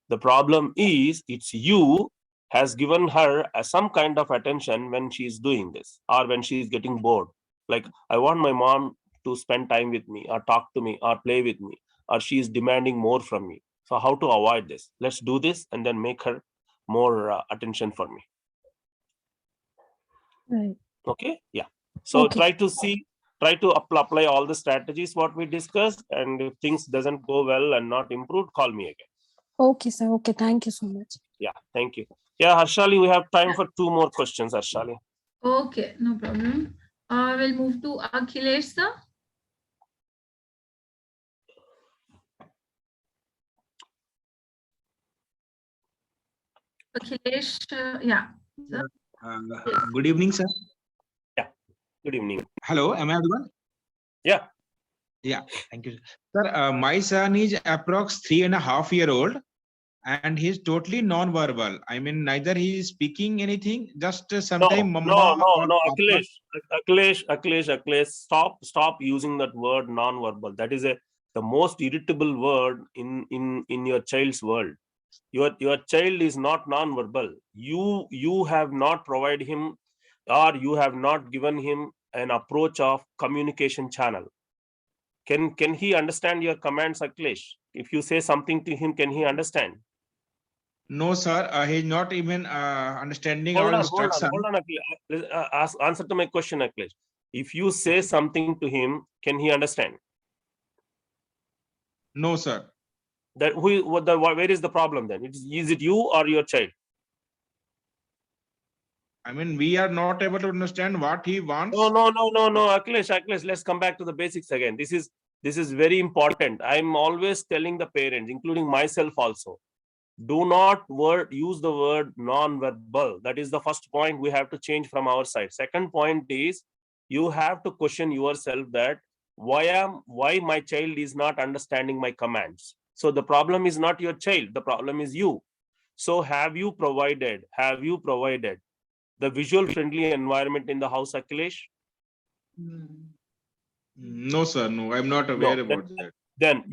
The problem is it's you has given her some kind of attention when she is doing this or when she is getting bored. Like, I want my mom to spend time with me or talk to me or play with me, or she is demanding more from me. So how to avoid this? Let's do this and then make her more attention for me. Right. Okay. Yeah. So Okay. try to apply all the strategies what we discussed, and if things doesn't go well and not improved, call me again. Okay, sir. Okay. Thank you so much. Yeah, thank you. Yeah, Harshali, we have time for 2 more questions, Harshali. Okay, no problem. We'll move to Akhilesh, sir. Akhilesh, yeah. Sir. Good evening, sir. Yeah, good evening. Hello, am I audible? Yeah. Yeah, thank you. Sir, my son is approx 3.5-year-old and he's totally non-verbal. I mean, neither he is speaking anything, just sometime mama or papa. Akhilesh, stop using that word non-verbal. That is the most irritable word in your child's world. Your child is not non-verbal. You have not provided him, or you have not given him an approach of communication channel. Can he understand your commands, Akhilesh? If you say something to him, can he understand? No, sir, he's not even understanding Hold our on, instruction. Akhilesh. Answer to my question, Akhilesh. If you say something to him, can he understand? No, sir. Where is the problem then? Is it you or your child? I mean, we are not able to understand what he wants. No, Akhilesh, let's come back to the basics again. This is very important. I'm always telling the parents, including myself also, do not use the word non-verbal. That is the first point we have to change from our side. Second point is, you have to question yourself that why my child is not understanding my commands. So the problem is not your child, the problem is you. So have you provided the visual friendly environment in the house, Akhilesh? No, sir, no, I'm not aware about that. Then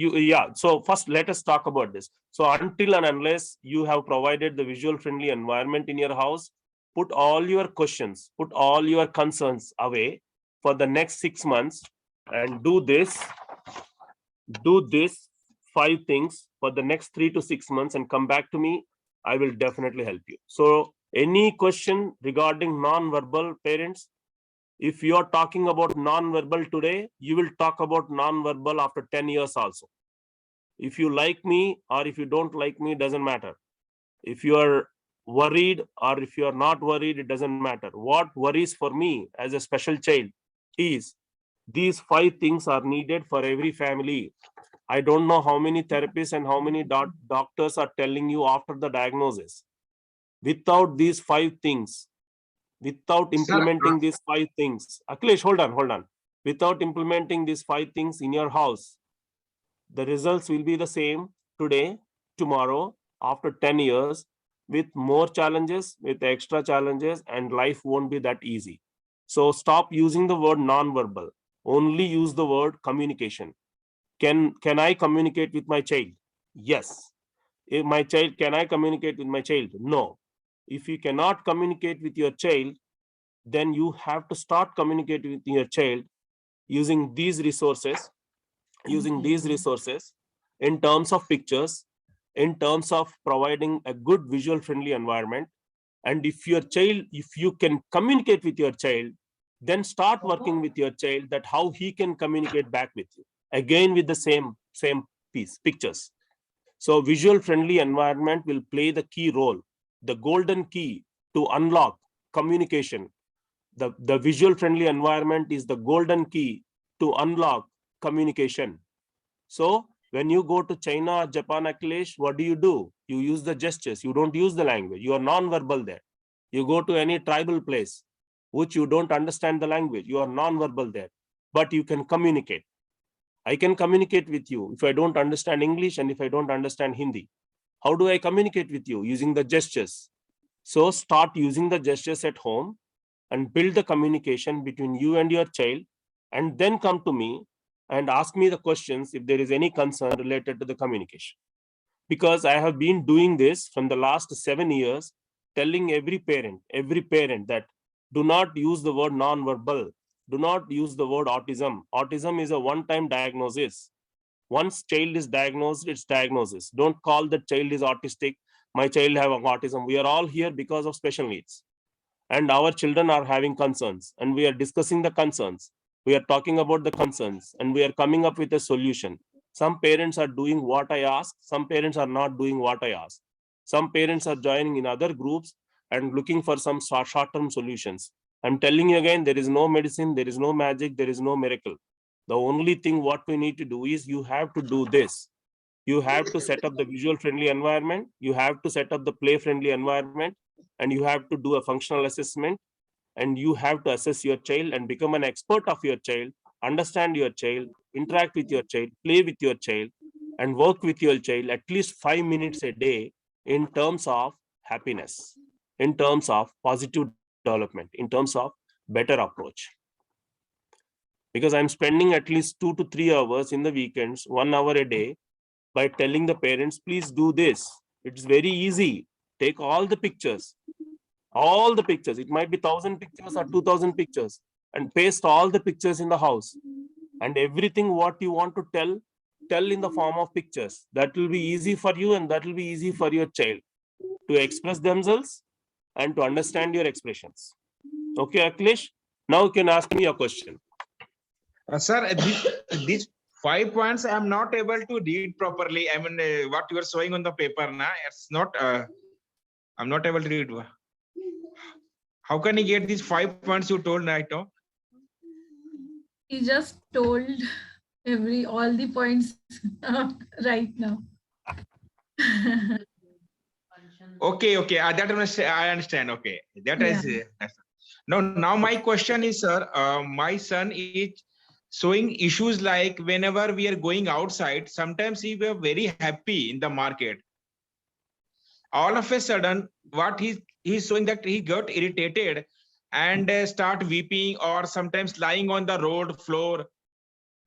so first let us talk about this. So until and unless you have provided the visual friendly environment in your house, put all your questions, put all your concerns away for the next 6 months, and do this 5 things for the next 3 to 6 months, and come back to me. I will definitely help you. So any question regarding non-verbal, parents? If you are talking about non-verbal today, you will talk about non-verbal after 10 years also. If you like me or if you don't like me, doesn't matter. If you are worried or if you are not worried, it doesn't matter. What worries for me as a special child is these 5 things are needed for every family. I don't know how many therapists and how many doctors are telling you after the diagnosis. Without these 5 things, without implementing these 5 things, Akhilesh, hold on. Without implementing these 5 things in your house, the results will be the same today, tomorrow, after 10 years, with more challenges, with extra challenges, and life won't be that easy. So stop using the word non-verbal. Only use the word communication. Can I communicate with my child? Yes. If my child, can I communicate with my child? No. If you cannot communicate with your child, then you have to start communicating with your child using these resources, in terms of pictures, in terms of providing a good visual friendly environment. And if you can communicate with your child, then start working with your child that how he can communicate back with you, again with the same pictures. So visual friendly environment will play the key role, the golden key to unlock communication. The visual friendly environment is the golden key to unlock communication. So when you go to China or Japan, Akhilesh, what do? You use the gestures. You don't use the language. You are non-verbal there. You go to any tribal place, which you don't understand the language. You are non-verbal there, but you can communicate. I can communicate with you if I don't understand English and if I don't understand Hindi. How do I communicate with you? Using the gestures. So start using the gestures at home and build the communication between you and your child, and then come to me and ask me the questions if there is any concern related to the communication. Because I have been doing this from the last 7 years, telling every parent that do not use the word non-verbal, do not use the word autism. Autism is a one-time diagnosis. Once child is diagnosed, it's diagnosis. Don't call the child is autistic. My child have autism. We are all here because of special needs, and our children are having concerns, and we are discussing the concerns. We are talking about the concerns, and we are coming up with a solution. Some parents are doing what I ask. Some parents are not doing what I ask. Some parents are joining in other groups and looking for some short-term solutions. I'm telling you again, there is no medicine, there is no magic, there is no miracle. The only thing what we need to do is you have to do this. You have to set up the visual friendly environment. You have to set up the play friendly environment, and you have to do a functional assessment, and you have to assess your child and become an expert of your child, understand your child, interact with your child, play with your child, and work with your child at least 5 minutes a day in terms of happiness, in terms of positive development, in terms of better approach. Because I'm spending at least 2 to 3 hours in the weekends, 1 hour a day, by telling the parents, please do this. It's very easy. Take all the pictures. It might be 1,000 pictures or 2,000 pictures, and paste all the pictures in the house. And everything what you want to tell in the form of pictures. That will be easy for you, and that will be easy for your child to express themselves and to understand your expressions. Okay, Akhilesh? Now you can ask me a question. Sir, these 5 points I am not able to read properly. I mean, what you are showing on the paper now, it's not. I'm not able to read. How can you get these 5 points you told right now? He just told all the points right now. Okay. That I understand. Okay, that is. Now my question is, sir. My son is showing issues like whenever we are going outside, sometimes he were very happy in the market. All of a sudden, what he's showing that he got irritated and start weeping, or sometimes lying on the road floor.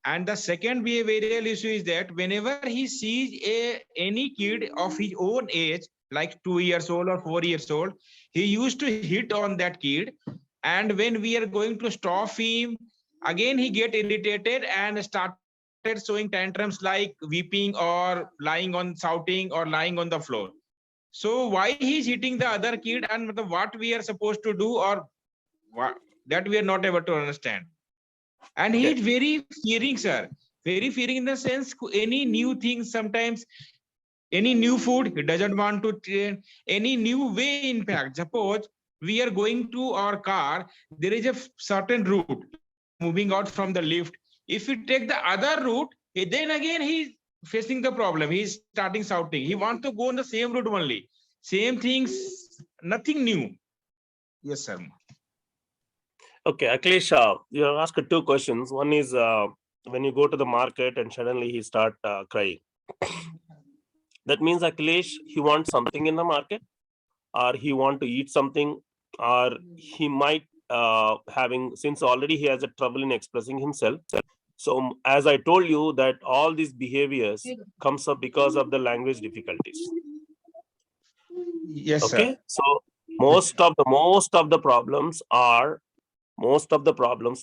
And the second behavioral issue is that whenever he sees any kid of his own age, like 2 years old or 4 years old, he used to hit on that kid. And when we are going to stop him, again he get irritated and started showing tantrums like weeping or lying on shouting or lying on the floor. So why he's hitting the other kid, and what we are supposed to do, or what, that we are not able to understand. And he is very fearing, sir. Very fearing in the sense, any new thing, sometimes any new food, he doesn't want to train, any new way. In fact, suppose we are going to our car, there is a certain route, like moving out from the lift. If we take the other route, then again he's facing the problem. He's starting shouting. He wants to go on the same route only. Same things, nothing new. Yes, sir. Okay, Akhilesh, you have asked 2 questions. One is when you go to the market and suddenly he start crying. That means Akhilesh, he wants something in the market, or he want to eat something, or he might having, since already he has a trouble in expressing himself. So as I told you that all these behaviors comes up because of the language difficulties. Yes, okay, sir. so most of the problems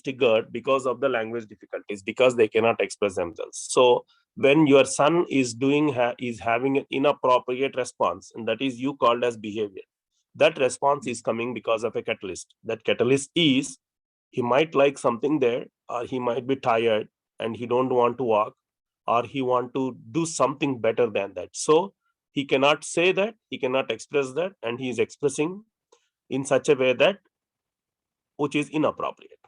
triggered because of the language difficulties, because they cannot express themselves. So when your son is having an inappropriate response, and that is you called as behavior, that response is coming because of a catalyst. That catalyst is, he might like something there, or he might be tired and he don't want to walk, or he want to do something better than that. So he cannot say that, he cannot express that, and he is expressing in such a way that which is inappropriate.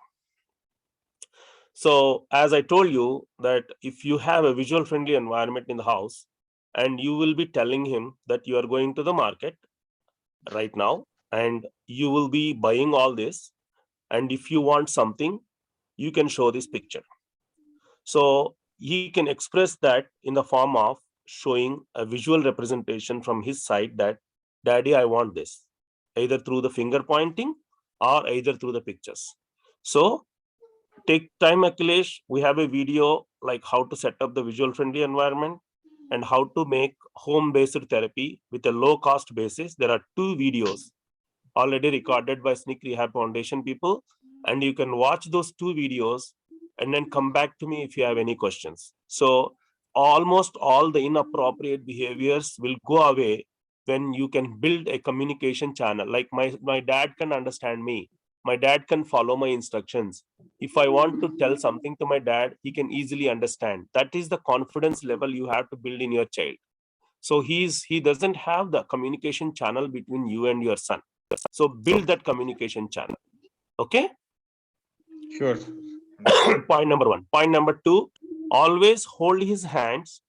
So as I told you that if you have a visual friendly environment in the house, and you will be telling him that you are going to the market right now and you will be buying all this, and if you want something, you can show this picture. So he can express that in the form of showing a visual representation from his side that, daddy, I want this. either through the finger pointing or either through the pictures. So take time, Akhilesh. We have a video like how to set up the visual friendly environment and how to make home-based therapy with a low-cost basis. There are 2 videos already recorded by SNIC Rehab Foundation people, and you can watch those 2 videos and then come back to me if you have any questions. So almost all the inappropriate behaviors will go away when you can build a communication channel. Like my dad can understand me. My dad can follow my instructions. If I want to tell something to my dad, he can easily understand. That is the confidence level you have to build in your child. So he doesn't have the communication channel between you and your son. So build that communication channel. Okay. Sure. Point number 1. Point number 2, always hold his hands,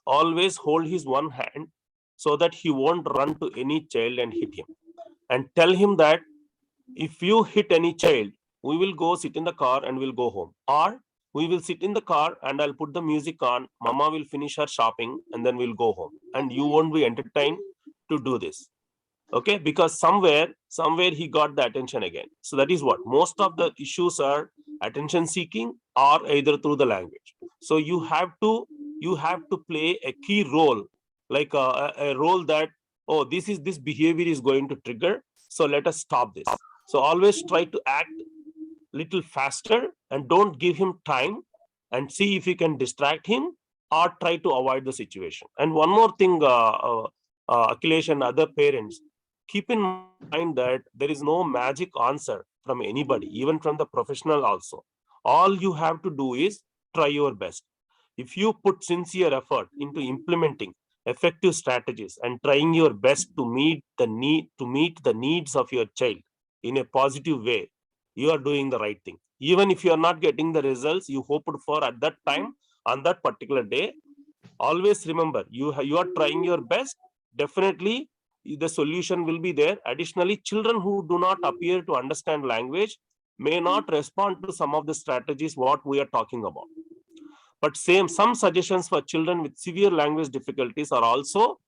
always hold his one hand so that he won't run to any child and hit him. And tell him that if you hit any child, we will go sit in the car and we'll go home. Or we will sit in the car and I'll put the music on. Mama will finish her shopping and then we'll go home. And you won't be entertained to do this. Okay, because somewhere he got the attention again. So that is what most of the issues are, attention seeking or either through the language. So you have to play a key role, like a role that, oh, this behavior is going to trigger, so let us stop this. So always try to act little faster and don't give him time, and see if you can distract him or try to avoid the situation. And one more thing, Akhilesh and other parents, keep in mind that there is no magic answer from anybody, even from the professional also. All you have to do is try your best. If you put sincere effort into implementing effective strategies and trying your best to meet the needs of your child in a positive way, you are doing the right thing. Even if you are not getting the results you hoped for at that time, on that particular day, always remember you are trying your best. Definitely the solution will be there. Additionally, children who do not appear to understand language may not respond to some of the strategies what we are talking about. But some suggestions for children with severe language difficulties are also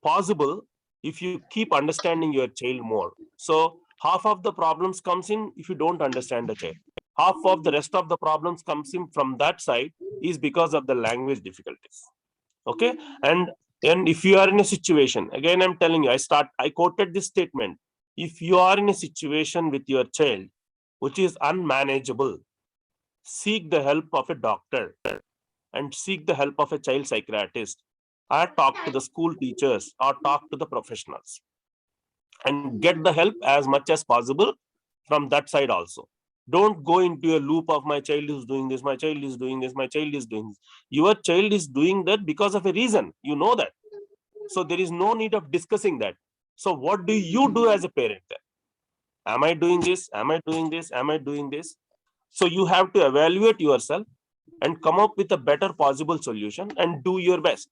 possible if you keep understanding your child more. So half of the problems comes in if you don't understand the child. Half of the rest of the problems comes in from that side is because of the language difficulties. Okay. And if you are in a situation, again I'm telling you, I quoted this statement: if you are in a situation with your child which is unmanageable, seek the help of a doctor and seek the help of a child psychiatrist, or talk to the school teachers or talk to the professionals, and get the help as much as possible from that side also. Don't go into a loop of my child is doing this, my child is doing this, my child is doing this. Your child is doing that because of a reason, you know that. So there is no need of discussing that. So what do you do as a parent then? Am I doing this? Am I doing this? Am I doing this? So you have to evaluate yourself and come up with a better possible solution and do your best.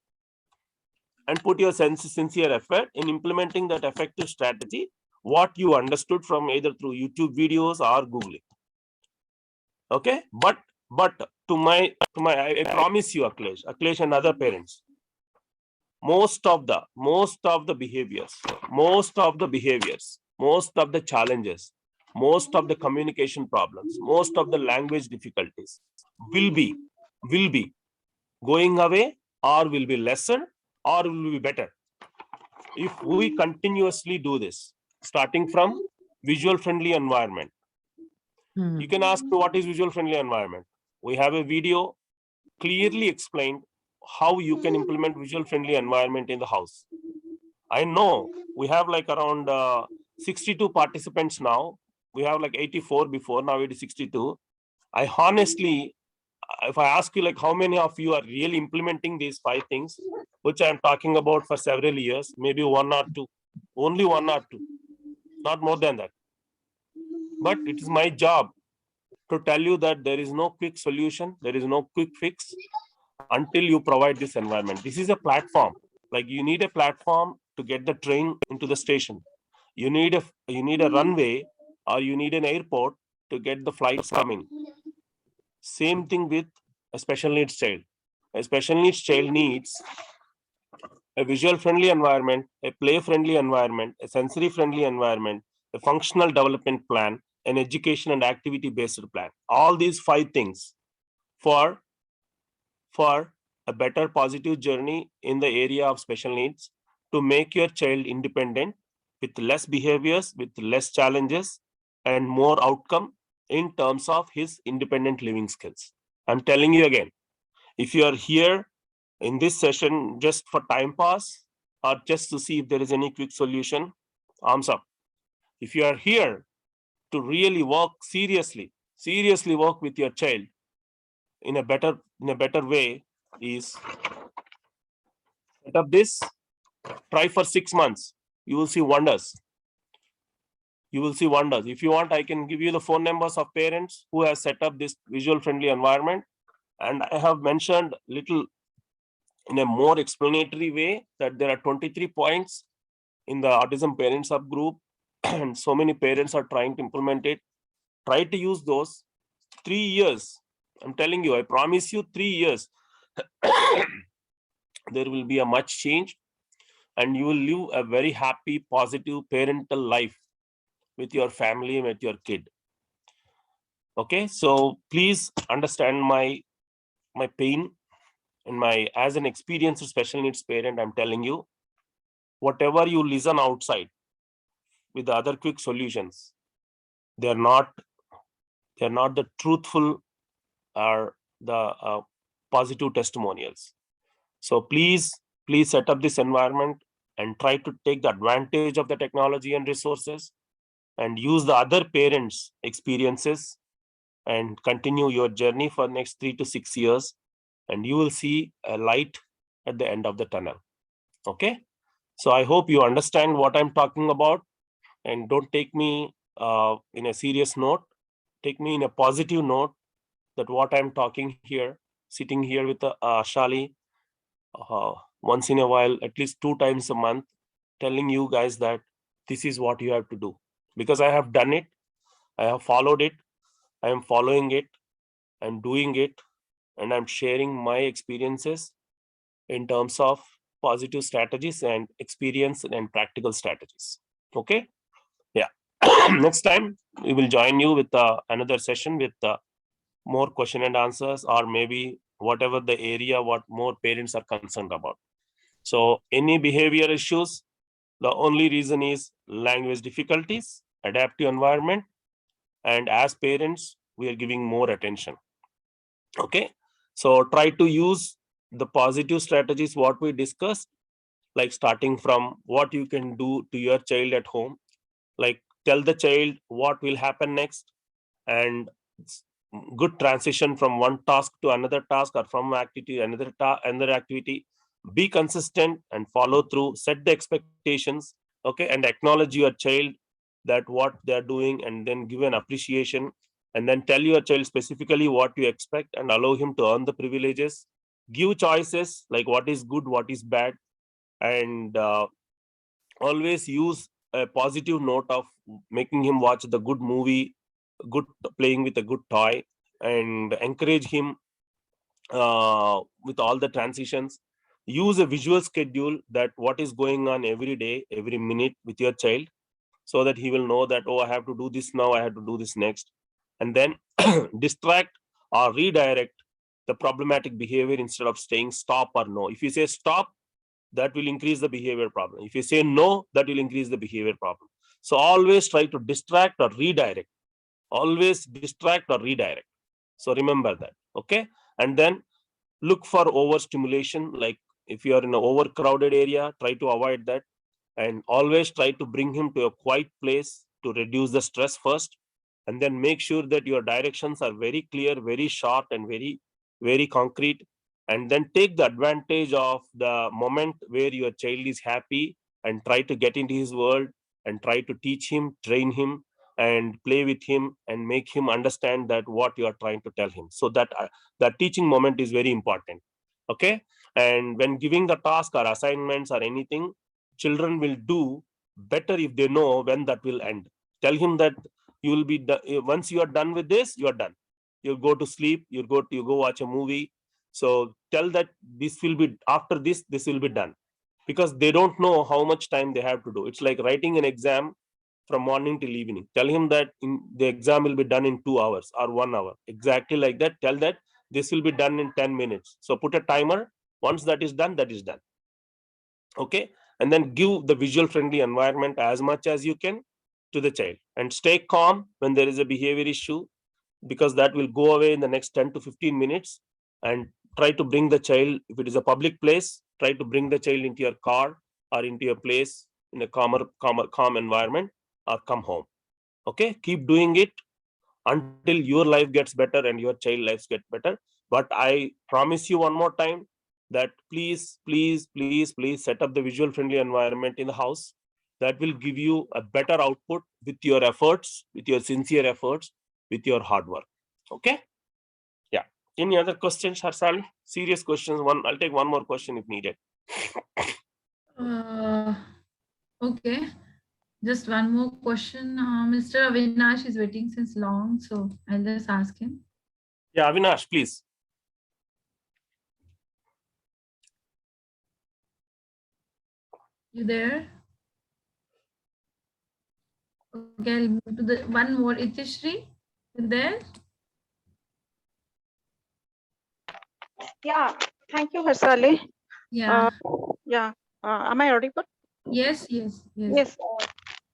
And put your sincere effort in implementing that effective strategy, what you understood from either through YouTube videos or Googling. Okay, but I promise you, Akhilesh and other parents, most of the behaviors, most of the challenges, most of the communication problems, most of the language difficulties will be going away, or will be lesser, or will be better if we continuously do this, starting from visual friendly environment. You can ask me, what is visual friendly environment? We have a video clearly explained how you can implement visual friendly environment in the house. I know we have like around 62 participants now. We have like 84 before, now it is 62. I honestly, if I ask you like how many of you are really implementing these 5 things, which I'm talking about for several years, maybe 1 or 2, only 1 or 2, not more than that. But it is my job to tell you that there is no quick solution, there is no quick fix until you provide this environment. This is a platform. Like you need a platform to get the train into the station. You need a runway, or you need an airport to get the flights coming. Same thing with a special needs child. A special needs child needs a visual friendly environment, a play friendly environment, a sensory friendly environment, a functional development plan, an education and activity based plan. All these 5 things for a better positive journey in the area of special needs to make your child independent with less behaviors, with less challenges, and more outcome in terms of his independent living skills. I'm telling you again, if you are here in this session just for time pass or just to see if there is any quick solution, arms up. If you are here to really work seriously work with your child in a better way, is set up this, try for 6 months, you will see wonders. You will see wonders. If you want, I can give you the phone numbers of parents who have set up this visual friendly environment, and I have mentioned little in a more explanatory way that there are 23 points in the autism parent subgroup, and so many parents are trying to implement it. Try to use those. 3 years, I'm telling you, I promise you, 3 years there will be a much change, and you will live a very happy, positive parental life with your family, with your kid. Okay, so please understand my pain and my, as an experienced special needs parent, I'm telling you, whatever you listen outside with the other quick solutions, they're not the truthful or the positive testimonials. So please set up this environment and try to take the advantage of the technology and resources, and use the other parents' experiences, and continue your journey for next 3 to 6 years, and you will see a light at the end of the tunnel. Okay, so I hope you understand what I'm talking about, and don't take me in a serious note, take me in a positive note, that what I'm talking here, sitting here with Shali once in a while, at least 2 times a month, telling you guys that this is what you have to do, because I have done it, I have followed it, I am following it, I'm doing it, and I'm sharing my experiences in terms of positive strategies and experience and practical strategies. Okay, yeah. Next time we will join you with another session with more question and answers, or maybe whatever the area what more parents are concerned about. So any behavior issues, the only reason is language difficulties, adaptive environment, and as parents we are giving more attention. Okay, so try to use the positive strategies what we discussed, like starting from what you can do to your child at home, like tell the child what will happen next, and good transition from one task to another task, or from activity to another activity. Be consistent and follow through, set the expectations, okay, and acknowledge your child that what they are doing, and then give an appreciation, and then tell your child specifically what you expect, and allow him to earn the privileges. Give choices like what is good, what is bad, and always use a positive note of making him watch the good movie, good playing with a good toy, and encourage him with all the transitions. Use a visual schedule that what is going on every day, every minute with your child, so that he will know that, oh, I have to do this now, I have to do this next. And then distract or redirect the problematic behavior instead of saying stop or no. If you say stop, that will increase the behavior problem. If you say no, that will increase the behavior problem. So always try to distract or redirect. Always distract or redirect. So remember that. Okay. And then look for overstimulation. Like if you are in an overcrowded area, try to avoid that. And always try to bring him to a quiet place to reduce the stress first. And then make sure that your directions are very clear, very short, and very, very concrete. And then take the advantage of the moment where your child is happy, and try to get into his world, and try to teach him, train him, and play with him, and make him understand that what you are trying to tell him. So that teaching moment is very important. Okay. And when giving the task or assignments or anything, children will do better if they know when that will end. Tell him that you will be once you are done with this, you are done. You'll go to sleep, you go watch a movie. So tell that this will be after this will be done. because they don't know how much time they have to do. It's like writing an exam from morning till evening. Tell him that the exam will be done in 2 hours or 1 hour. Exactly like that. Tell that this will be done in 10 minutes. So put a timer. Once that is done, that is done. Okay. And then give the visual friendly environment as much as you can to the child, and stay calm when there is a behavior issue, because that will go away in the next 10 to 15 minutes. And try to bring the child, if it is a public place, try to bring the child into your car or into your place in a calm environment, or come home. Okay, keep doing it until your life gets better and your child lives get better. But I promise you one more time that please set up the visual friendly environment in the house. That will give you a better output with your efforts, with your sincere efforts, with your hard work. Okay. Yeah. Any other questions, Harsali? Serious questions. I'll take one more question if needed. Okay. Just one more question. Mr. Avinash is waiting since long, so I'll just ask him. Yeah, Avinash, please. You there? Okay, I'll move to the one more. Itishri, you there? Yeah, thank you, Harsali. Yeah. Am I audible? Yes. Yes.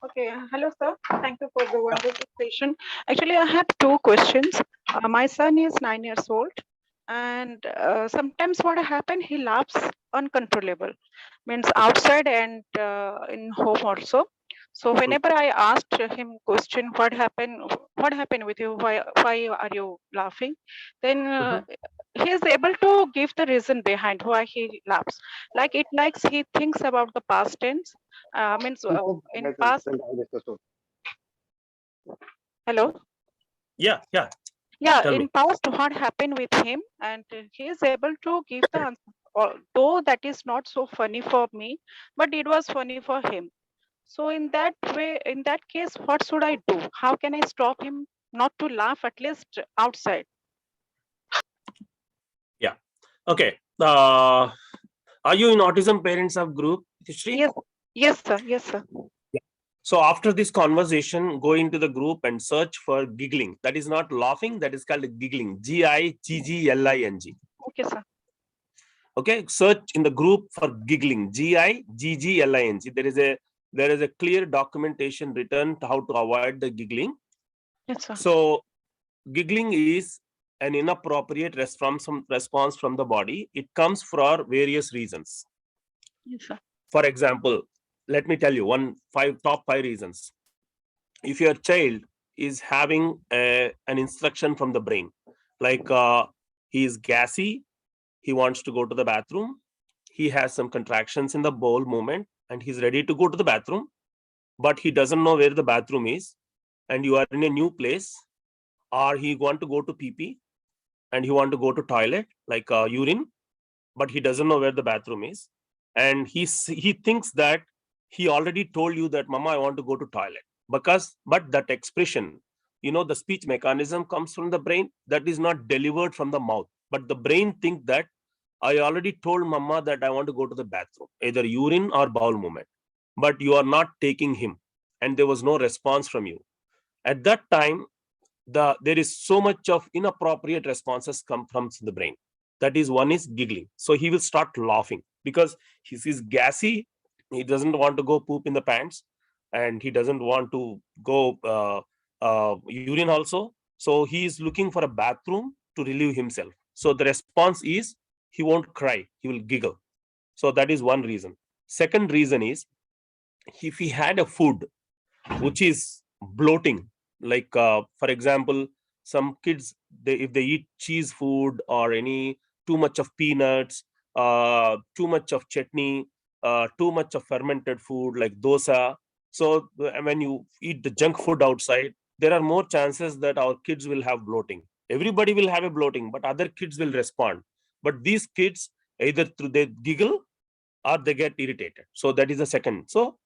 Okay. Hello, sir. Thank you for the wonderful session. Actually, I have two questions. My son is 9 years old, and sometimes what happens, he laughs uncontrollable, means outside and in home also. So whenever I asked him question, what happened with you? Why are you laughing? Then he is able to give the reason behind why he laughs. Like he thinks about the past tense. Means in past. Hello. Yeah. Yeah, Tell in me. past what happened with him, and he is able to give the answer. Though that is not so funny for me, but it was funny for him. So in that way, in that case, what should I do? How can I stop him not to laugh at least outside? Yeah. Okay. Are you in Autism Parents Hub group, Itishri? Yes, sir. Yes, sir. So after this conversation, go into the group and search for giggling. That is not laughing. That is called giggling. Giggling. Okay, sir. Okay. Search in the group for giggling. Giggling. There is a clear documentation written to how to avoid the giggling. Yes, sir. So giggling is an inappropriate response from the body. It comes for various reasons. Yes, sir. For example, let me tell you top five reasons. If your child is having an instruction from the brain, like he is gassy, he wants to go to the bathroom, he has some contractions in the bowel movement, and he's ready to go to the bathroom, but he doesn't know where the bathroom is, and you are in a new place, or he want to go to pee and he want to go to toilet, like urine, but he doesn't know where the bathroom is, and he thinks that he already told you that, Mama, I want to go to toilet. But that expression, the speech mechanism comes from the brain, that is not delivered from the mouth, but the brain thinks that I already told Mama that I want to go to the bathroom, either urine or bowel movement, but you are not taking him, and there was no response from you. At that time, there is so much of inappropriate responses come from the brain. That is, one is giggling. So he will start laughing because he sees gassy, he doesn't want to go poop in the pants, and he doesn't want to go urine also. So he is looking for a bathroom to relieve himself. So the response is, he won't cry, he will giggle. So that is one reason. Second reason is, if he had a food which is bloating, like for example, some kids, if they eat cheese food or any too much of peanuts, too much of chutney, too much of fermented food like dosa. So when you eat the junk food outside, there are more chances that our kids will have bloating. Everybody will have a bloating, but other kids will respond. But these kids, either through they giggle or they get irritated. So that is the second. So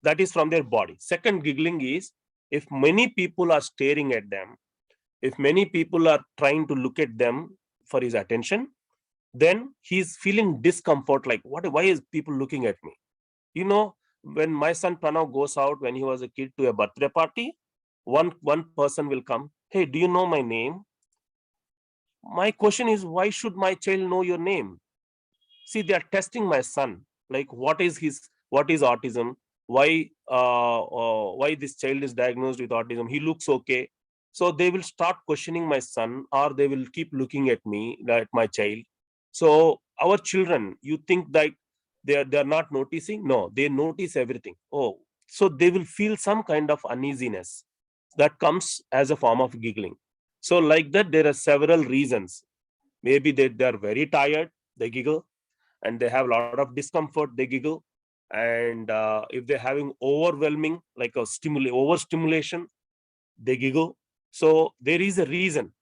that is from their body. Second, giggling is if many people are staring at them, if many people are trying to look at them for his attention, then he's feeling discomfort, like why is people looking at me? You know, when my son Pranav goes out when he was a kid to a birthday party, one person will come, hey, do you know my name? My question is, why should my child know your name? See, they are testing my son, like what is autism, why this child is diagnosed with autism, he looks okay. So they will start questioning my son, or they will keep looking at me, at my child. So our children, you think that they're not noticing? No, they notice everything. Oh, so they will feel some kind of uneasiness that comes as a form of giggling. So like that, there are several reasons. Maybe they are very tired, they giggle, and they have a lot of discomfort, they giggle. And if they're having overwhelming, like a overstimulation, they giggle. So there is a reason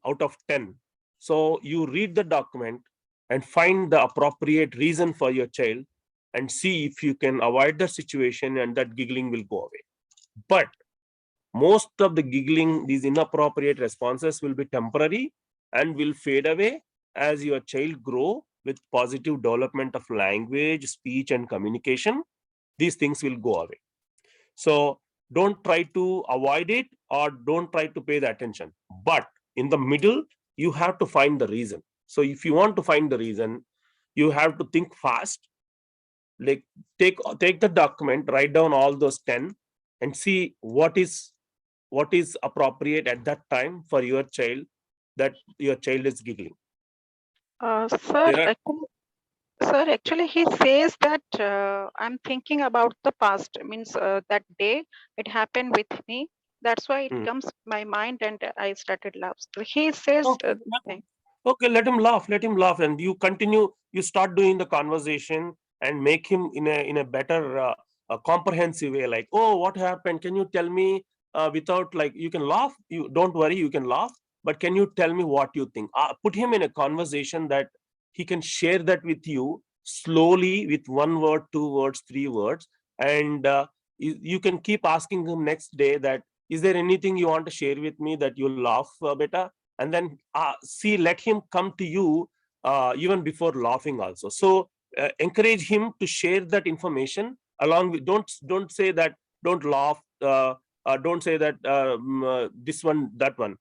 out of 10. So you read the document and find the appropriate reason for your child, and see if you can avoid the situation, and that giggling will go away. But most of the giggling, these inappropriate responses, will be temporary and will fade away as your child grow with positive development of language, speech, and communication. These things will go away. So don't try to avoid it, or don't try to pay the attention. But in the middle, you have to find the reason. So if you want to find the reason, you have to think fast. Like take the document, write down all those 10, and see what is appropriate at that time for your child, that your child is giggling. Sir, There are actually, he says that I'm thinking about the past. Means that day it happened with me. That's why it comes my mind, and I started laugh. So he says okay, this thing. okay, let him laugh, and you continue. You start doing the conversation and make him in a better comprehensive way. Like, oh, what happened? Can you tell me? Without, like, you can laugh. You don't worry, you can laugh. But can you tell me what you think? Put him in a conversation that he can share that with you slowly, with 1 word, 2 words, 3 words, and you can keep asking him next day that, is there anything you want to share with me that you'll laugh, beta? And then see, let him come to you even before laughing also. So encourage him to share that information along with, don't say that, don't laugh, don't say that, this one, that one.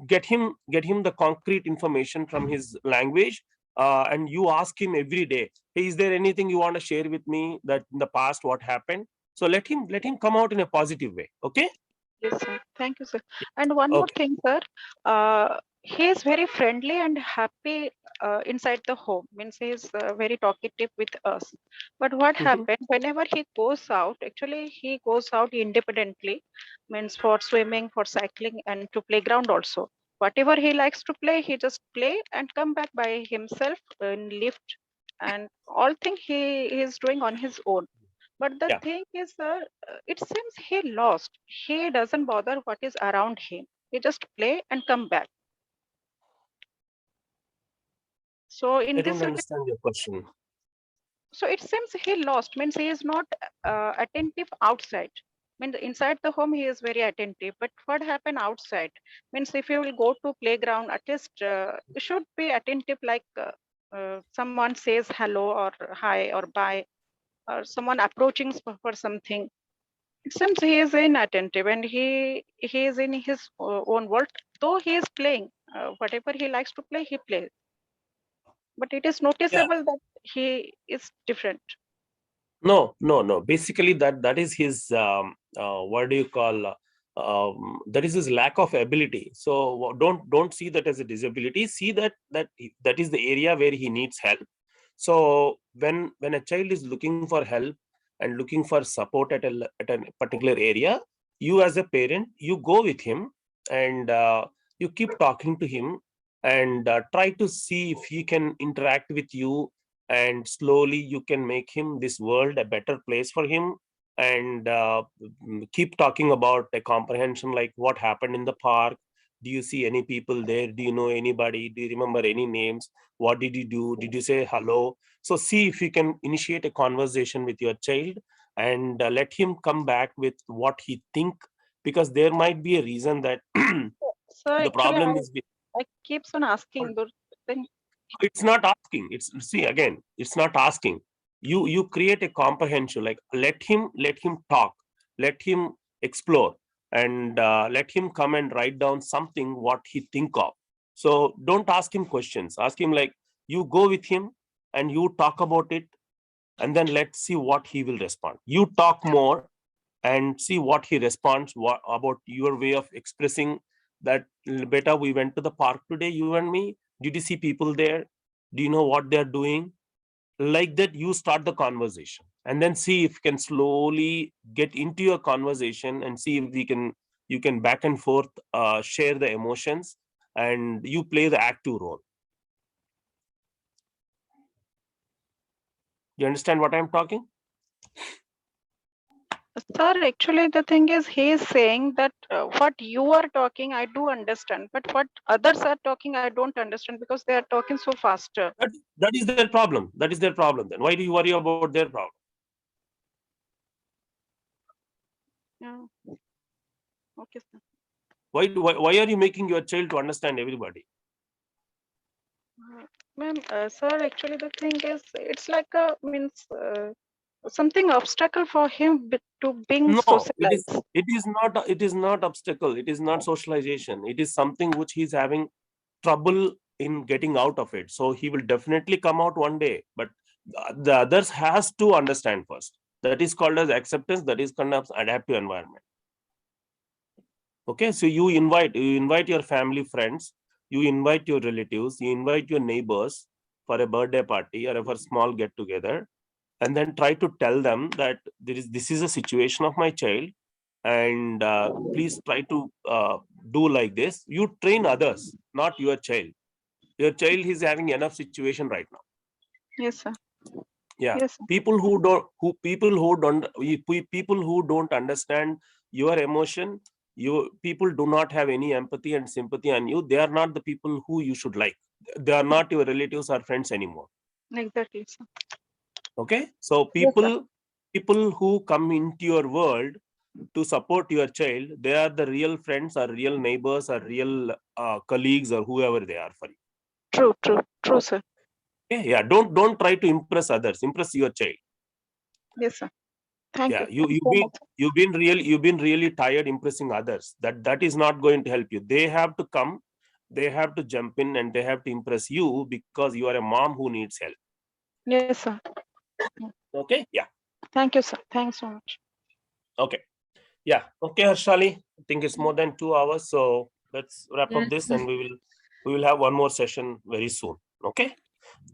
Get him the concrete information from his language, and you ask him every day, hey, is there anything you want to share with me that in the past what happened? So let him come out in a positive way. Okay. Yes, sir. Thank you, sir. And one more Okay. thing, sir. He is very friendly and happy inside the home. Means he is very talkative with us. But what happened whenever he goes out? Actually, he goes out independently. Means for swimming, for cycling, and to playground also. Whatever he likes to play, he just play and come back by himself in lift, and all thing he is doing on his own. But the Yeah. thing is, sir, it seems he lost. He doesn't bother what is around him. He just play and come back. So in I this don't way, understand your question. so it seems he lost. Means he is not attentive outside. Means inside the home he is very attentive. But what happened outside? Means if you will go to playground, at least you should be attentive. Like someone says hello or hi or bye, or someone approaching for something. It seems he is inattentive, and he is in his own world. Though he is playing whatever he likes to play, he plays. But it is Yeah. noticeable that he is different. No. Basically, that is his what do you call? That is his lack of ability. So don't see that as a disability. See that is the area where he needs help. So when a child is looking for help and looking for support at a particular area, you as a parent, you go with him, and you keep talking to him, and try to see if he can interact with you, and slowly you can make him this world a better place for him. And keep talking about a comprehension, like what happened in the park. Do you see any people there? Do you know anybody? Do you remember any names? What did you do? Did you say hello? So see if you can initiate a conversation with your child, and let him come back with what he think, because there might be a reason that So the actually, problem is with, I keeps on asking those things. It's not asking. See again, it's not asking. You create a comprehension, like let him talk, let him explore, and let him come and write down something what he think of. So don't ask him questions. Ask him, like, you go with him and you talk about it, and then let's see what he will respond. You talk more and see what he responds, what about your way of expressing that. Beta, we went to the park today, you and me. Did you see people there? Do you know what they're doing? Like that, you start the conversation, and then see if you can slowly get into your conversation and see if you can back and forth share the emotions, and you play the active role. You understand what I'm talking? Sir, actually, the thing is, he is saying that what you are talking, I do understand, but what others are talking, I don't understand because they are talking so faster. That is their problem. That is their problem. Then why do you worry about their problem? Yeah. Okay, sir. Why are you making your child to understand everybody? Ma'am, sir, actually, the thing is, it's like a means something obstacle for him to being No, socialized. it is not obstacle. It is not socialization. It is something which he's having trouble in getting out of it. So he will definitely come out one day, but the others has to understand first. That is called as acceptance. That is called as adaptive environment. Okay, so you invite your family, friends, you invite your relatives, you invite your neighbors for a birthday party or for a small get together, and then try to tell them that this is a situation of my child, and please try to do like this. You train others, not your child. Your child is having enough situation right now. Yes, sir. Yeah, Yes, sir. people who don't understand your emotion, people do not have any empathy and sympathy on you. They are not the people who you should like. They are not your relatives or friends anymore. Exactly, sir. Okay, so Yes, sir. people who come into your world to support your child, they are the real friends or real neighbors or real colleagues or whoever they are for you. True, sir. Okay? Yeah, don't try to impress others. Impress your child. Yes, sir. Thank Yeah, you. you've been really tired impressing others. That is not going to help you. They have to come, they have to jump in, and they have to impress you because you are a mom who needs help. Yes, sir. Okay, yeah. Thank you, sir. Thanks so much. Okay, yeah. Okay, Harshali, I think it's more than 2 hours, so let's wrap up this, and we will have one more session very soon. Okay.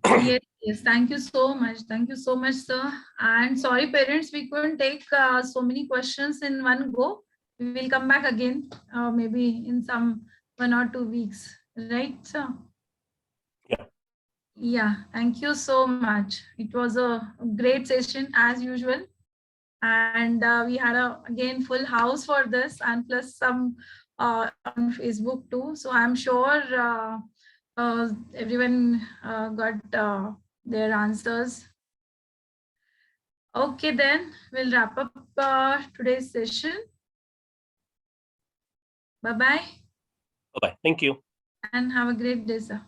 Yes, thank you so much. Thank you so much, sir. And sorry, parents, we couldn't take so many questions in one go. We will come back again, maybe in some 1 or 2 weeks, right, sir? Yeah. Yeah, thank you so much. It was a great session as usual. And we had again full house for this, and plus some on Facebook too. So I'm sure everyone got their answers. Okay, then we'll wrap up today's session. Bye-bye. Bye-bye. Thank you. And have a great day, sir.